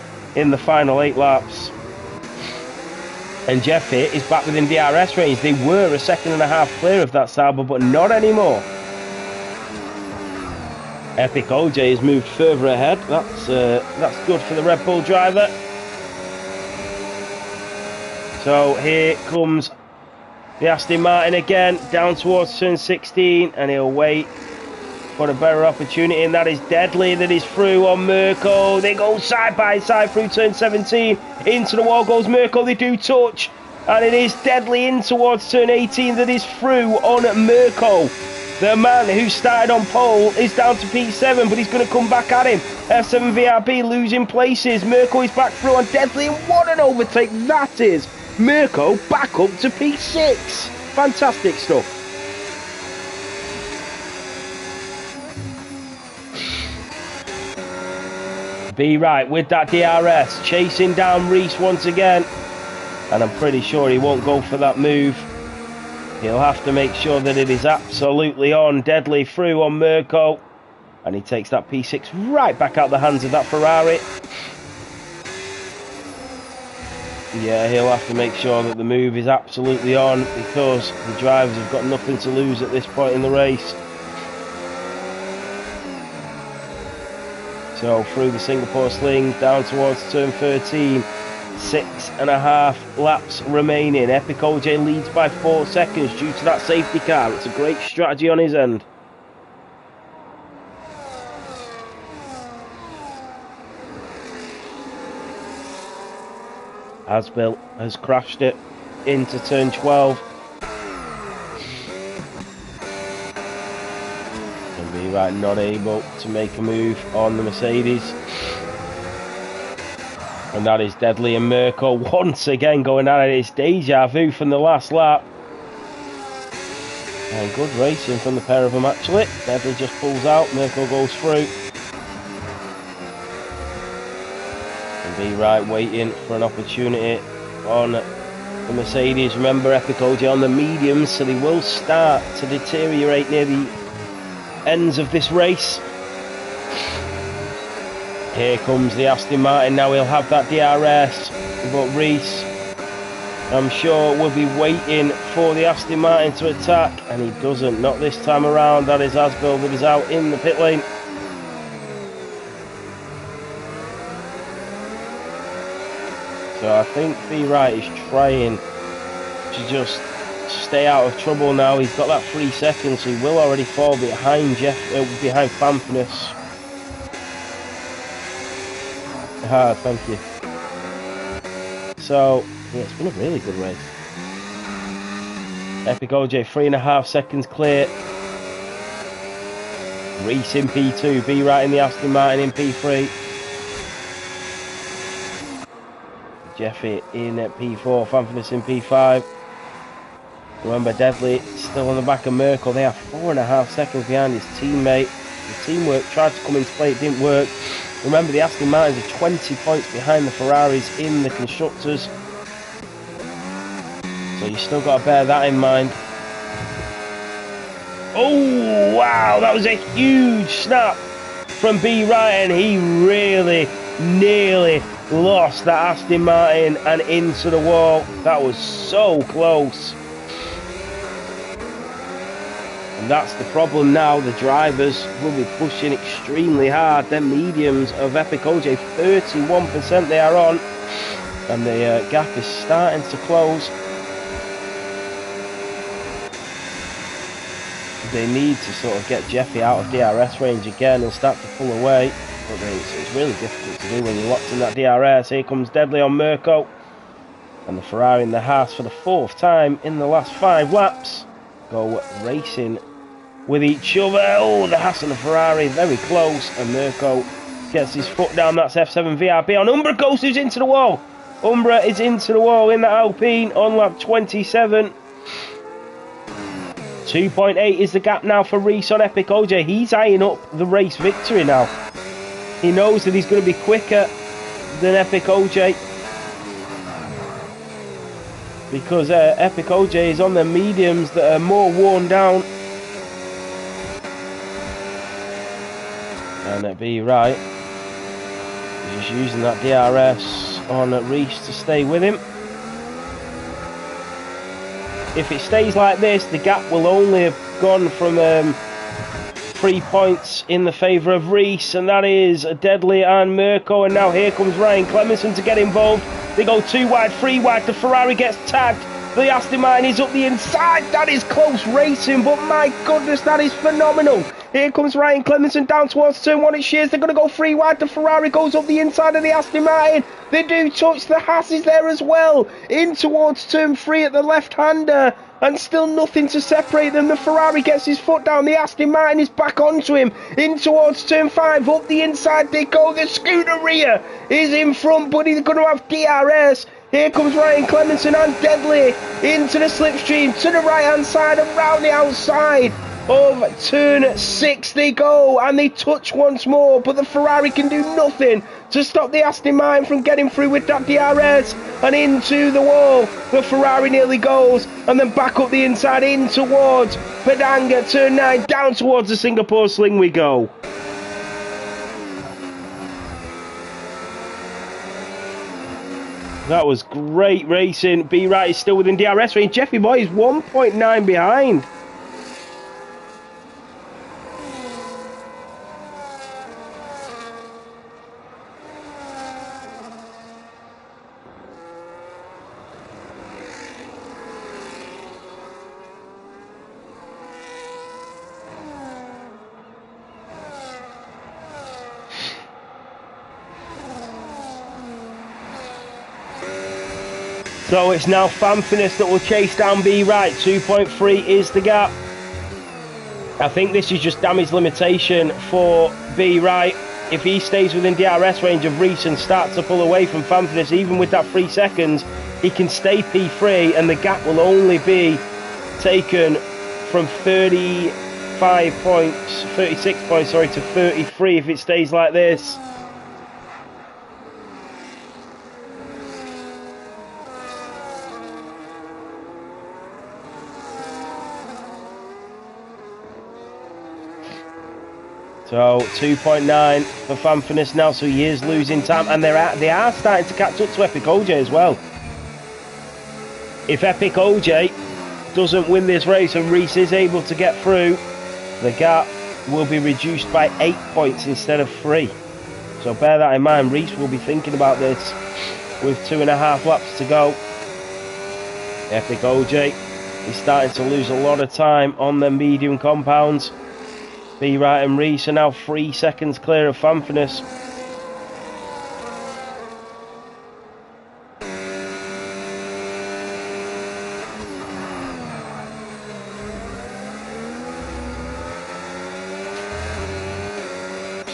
the final 8 laps. And Jeffy is back within DRS range. They were a 1.5 seconds clear of that Sauber, but not anymore. Epic OJ has moved further ahead. That's good for the Red Bull driver. So here comes the Aston Martin again, down towards turn 16, and he'll wait for a better opportunity, and that is Deadly that is through on Mirko. They go side by side through turn 17. Into the wall goes Mirko. They do touch, and it is Deadly in towards turn 18 that is through on Mirko. The man who started on pole is down to P7, but he's going to come back at him. F7 VRB losing places. Mirko is back through on Deadly, and what an overtake that is. Mirko back up to P6. Fantastic stuff. B. Wright with that DRS, chasing down Reese once again, and I'm pretty sure he won't go for that move. He'll have to make sure that it is absolutely on. Deadly through on Mirko, and he takes that P6 right back out the hands of that Ferrari. Yeah, he'll have to make sure that the move is absolutely on, because the drivers have got nothing to lose at this point in the race. So through the Singapore sling, down towards turn 13, 6.5 laps remaining. Epic OJ leads by 4 seconds due to that safety car. It's a great strategy on his end. Asbill has crashed it into turn 12. B. Wright not able to make a move on the Mercedes, and that is Deadly and Mirko once again going at it. It's deja vu from the last lap, and good racing from the pair of them actually. Deadly just pulls out, Mirko goes through. And B Wright waiting for an opportunity on the Mercedes. Remember, Epic OJ on the mediums, so they will start to deteriorate near the ends of this race. Here comes the Aston Martin. Now he'll have that DRS, but Reese, I'm sure, will be waiting for the Aston Martin to attack, and he doesn't. Not this time around. That is Asbill that is out in the pit lane. So I think B Wright is trying to just stay out of trouble now. He's got that 3 seconds, so he will already fall behind behind Fanfinus. Thank you. So yeah, it's been a really good race. Epic OJ 3.5 seconds clear. Reese in P2, B Wright in the Aston Martin in P3. Jeffy in P4, Fanfinus in P5. Remember, Deadly still on the back of Merkel. They are 4.5 seconds behind his teammate. The teamwork tried to come into play, it didn't work. Remember, the Aston Martins are 20 points behind the Ferraris in the Constructors. So you still got to bear that in mind. Oh, wow, that was a huge snap from B Wright, and he really nearly lost that Aston Martin and into the wall. That was so close. And that's the problem now. The drivers will be pushing extremely hard. Their mediums of Epic OJ, 31% they are on. And the gap is starting to close. They need to sort of get Jeffy out of DRS range again and start to pull away. But it's really difficult to do when you're locked in that DRS. Here comes Deadly on Mirko. And the Ferrari and the Haas for the 4th time in the last 5 laps go racing with each other. Oh, the Haas and the Ferrari very close, and Mirko gets his foot down. That's F7 VRB on Umbra Ghost, who's into the wall. Umbra is into the wall in the Alpine on lap 27. 2.8 is the gap now for Reese on Epic OJ. He's eyeing up the race victory now. He knows that he's going to be quicker than Epic OJ, because Epic OJ is on the mediums that are more worn down. And B Wright is just using that DRS on Reese to stay with him. If it stays like this, the gap will only have gone from 3 points in the favour of Reese, and that is Deadly and Mirko. And now here comes Ryan Clemenson to get involved. They go 2 wide, 3 wide. The Ferrari gets tagged. The Aston Martin is up the inside. That is close racing, but my goodness, that is phenomenal. Here comes Ryan Clemenson down towards turn 1 at Shears. They're going to go 3 wide. The Ferrari goes up the inside of the Aston Martin. They do touch. The Haas is there as well. In towards turn 3 at the left-hander. And still nothing to separate them. The Ferrari gets his foot down. The Aston Martin is back onto him. In towards turn 5. Up the inside they go. The Scuderia is in front, but he's going to have DRS. Here comes Ryan Clemenson and Deadly into the slipstream to the right-hand side, around the outside of turn 6 they go, and they touch once more, but the Ferrari can do nothing to stop the Aston Martin from getting through with that DRS, and into the wall. The Ferrari nearly goes, and then back up the inside in towards Padanga, turn 9, down towards the Singapore Sling we go. That was great racing. B Wright is still within DRS range. Jeffy Boy is 1.9 behind. So it's now Fanfinus that will chase down B Wright. 2.3 is the gap. I think this is just damage limitation for B Wright. If he stays within DRS range of Reese and starts to pull away from Fanfinus, even with that 3 seconds, he can stay P3, and the gap will only be taken from 36 points, sorry, to 33 if it stays like this. So 2.9 for Fanfurness now, so he is losing time, and they are starting to catch up to Epic OJ as well. If Epic OJ doesn't win this race and Reese is able to get through, the gap will be reduced by 8 points instead of 3. So bear that in mind. Reese will be thinking about this with 2.5 laps to go. Epic OJ is starting to lose a lot of time on the medium compounds. Be Right and Reese are now 3 seconds clear of Fanfurness.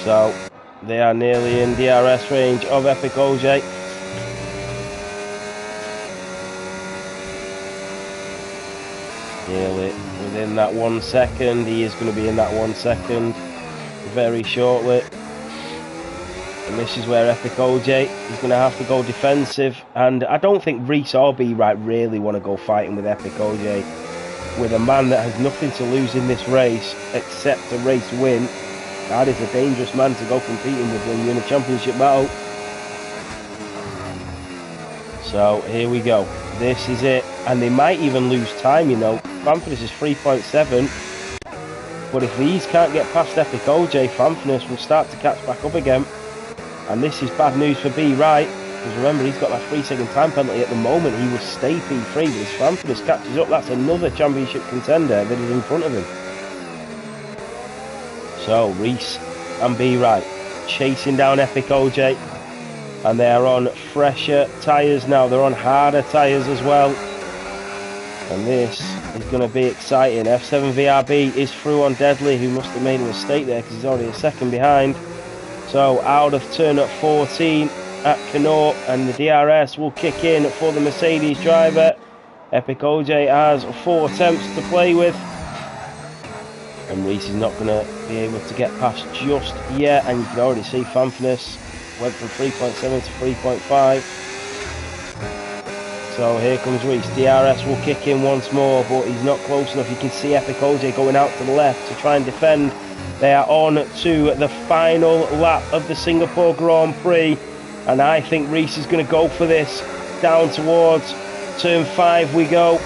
So they are nearly in DRS range of Epic OJ. Nearly within that 1 second. He is going to be in that 1 second very shortly. And this is where Epic OJ is going to have to go defensive. And I don't think Reese or Be Right really want to go fighting with Epic OJ. With a man that has nothing to lose in this race except a race win. That is a dangerous man to go competing with when you're in a championship battle. So here we go. This is it. And they might even lose time, you know. Fanfurness is 3.7. But if these can't get past Epic OJ, Fanfurness will start to catch back up again. And this is bad news for Be Right. Because remember, he's got that 3-second time penalty at the moment. He will stay P3. But if Fanfurness catches up, that's another championship contender that is in front of him. So Reese and Be Right chasing down Epic OJ. And they are on fresher tyres now. They're on harder tyres as well. And this is going to be exciting. F7 VRB is through on Deadly, who must have made a mistake there because he's already a second behind. So out of turn at 14 at Connaught, and the DRS will kick in for the Mercedes driver. Epic OJ has 4 attempts to play with. And Reese is not going to be able to get past just yet. And you can already see Fanfurness went from 3.7 to 3.5. So here comes Reese. DRS will kick in once more, but he's not close enough. You can see Epic OJ going out to the left to try and defend. They are on to the final lap of the Singapore Grand Prix. And I think Reese is going to go for this. Down towards turn 5 we go.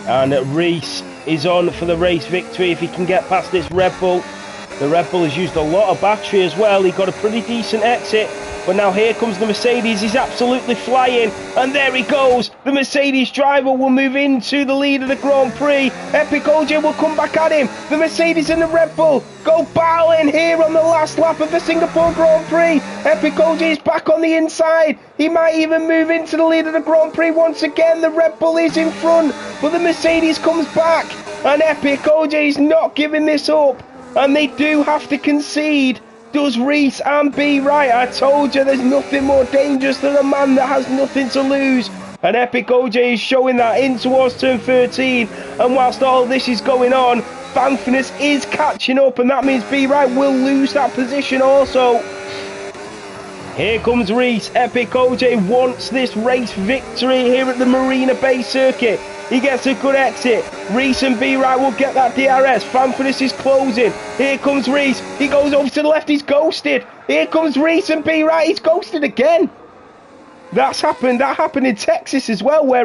And Reese is on for the race victory if he can get past this Red Bull. The Red Bull has used a lot of battery as well. He got a pretty decent exit. But now here comes the Mercedes. He's absolutely flying. And there he goes. The Mercedes driver will move into the lead of the Grand Prix. Epic OJ will come back at him. The Mercedes and the Red Bull go battling here on the last lap of the Singapore Grand Prix. Epic OJ is back on the inside. He might even move into the lead of the Grand Prix once again. The Red Bull is in front. But the Mercedes comes back. And Epic OJ is not giving this up. And they do have to concede. Does Reese and Be Right? I told you there's nothing more dangerous than a man that has nothing to lose. And Epic OJ is showing that in towards turn 13. And whilst all this is going on, Fanfurness is catching up. And that means Be Right will lose that position also. Here comes Reese. Epic OJ wants this race victory here at the Marina Bay Circuit. He gets a good exit. Reese and Be Right will get that DRS. Fanfurness is closing. Here comes Reese. He goes over to the left. He's ghosted. Here comes Reese and Be Right. He's ghosted again. That's happened. That happened in Texas as well, where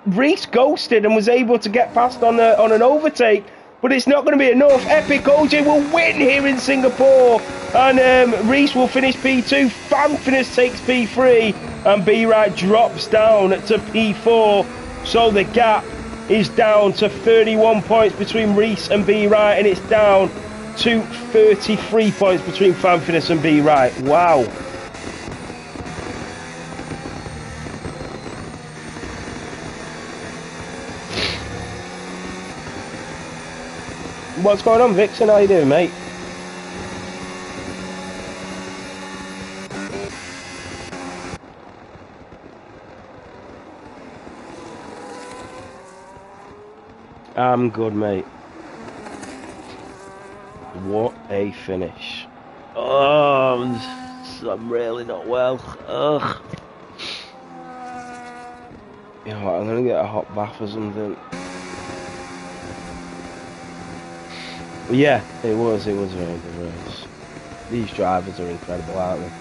Reese ghosted and was able to get past on an overtake. But it's not going to be enough. Epic OJ will win here in Singapore. And Reese will finish P2. Fanfurness takes P3. And Be Right drops down to P4. So the gap is down to 31 points between Reese and Be Right, and it's down to 33 points between Fanfurness and Be Right. Wow. What's going on, Vixen? How you doing, mate? I'm good, mate. What a finish. Oh, I'm really not well. Ugh. You know what, I'm going to get a hot bath or something. Yeah, it was a very good race. These drivers are incredible, aren't they?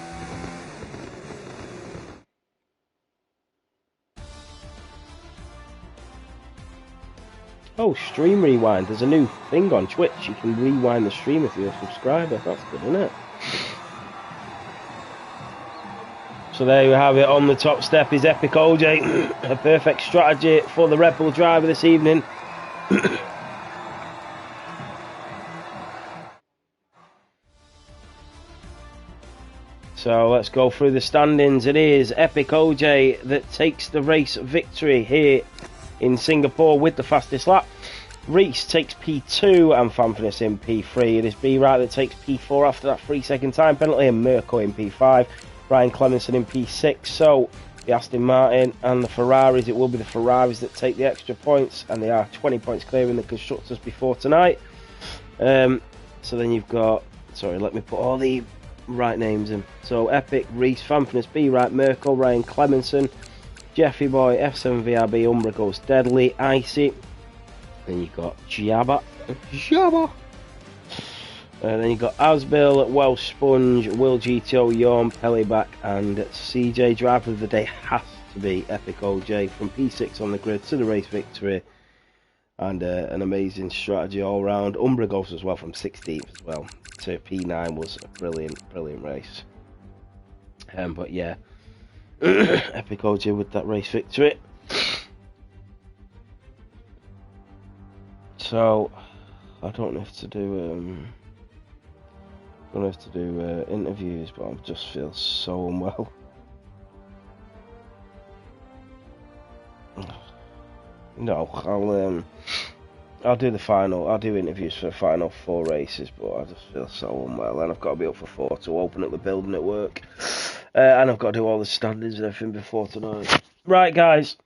Oh, stream rewind. There's a new thing on Twitch. You can rewind the stream if you're a subscriber. That's good, isn't it? So there you have it. On the top step is Epic OJ. A perfect strategy for the Red Bull driver this evening. So let's go through the standings. It is Epic OJ that takes the race victory here in Singapore with the fastest lap. Reese takes P2 and Fanfitness in P3. It is B-Right that takes P4 after that 3-second time penalty, and Mirko in P5. Ryan Clemenson in P6. So the Aston Martin and the Ferraris, it will be the Ferraris that take the extra points, and they are 20 points clear in the constructors before tonight. So then you've got, sorry, let me put all the right names in. So Epic, Reese, Fanfitness, B-Right, Mirko, Ryan Clemenson, Jeffy Boy, F7VRB, Umbra Goes Deadly, Icy. Then you've got Jabba. Then you've got Asbil, Welsh Sponge, Will GTO, Yorm, Pellyback, and CJ. Driver of the day has to be Epic OJ from P6 on the grid to the race victory. And an amazing strategy all round. Umbra Ghost as well from 16th as well to P9 was a brilliant race. But yeah, Epic OJ with that race victory. So I don't have to do interviews, but I just feel so unwell. No, I'll do the final. I'll do interviews for the final 4 races, but I just feel so unwell, and I've got to be up for 4 to open up the building at work, and I've got to do all the standings and everything before tonight. Right, guys.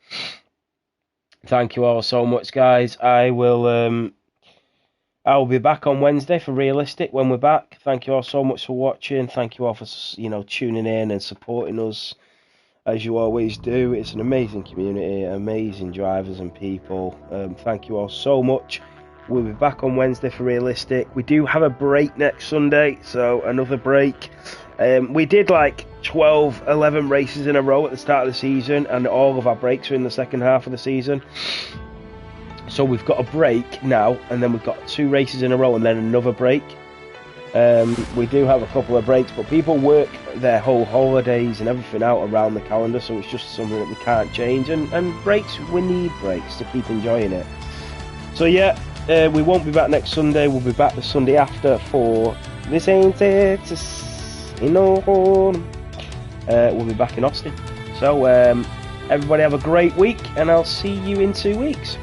Thank you all so much, guys. I will be back on Wednesday for Realistic when we're back. Thank you all so much for watching. Thank you all for tuning in and supporting us as you always do. It's an amazing community, amazing drivers and people. Thank you all so much. We'll be back on Wednesday for Realistic. We do have a break next Sunday, so another break. We did like 12, 11 races in a row at the start of the season, and all of our breaks are in the second half of the season. So we've got a break now, and then we've got 2 races in a row, and then another break. We do have a couple of breaks, but people work their whole holidays and everything out around the calendar, so it's just something that we can't change. And breaks, we need breaks to keep enjoying it. So yeah, we won't be back next Sunday. We'll be back the Sunday after for This Ain't It. We'll be back in Austin. So everybody have a great week, and I'll see you in 2 weeks.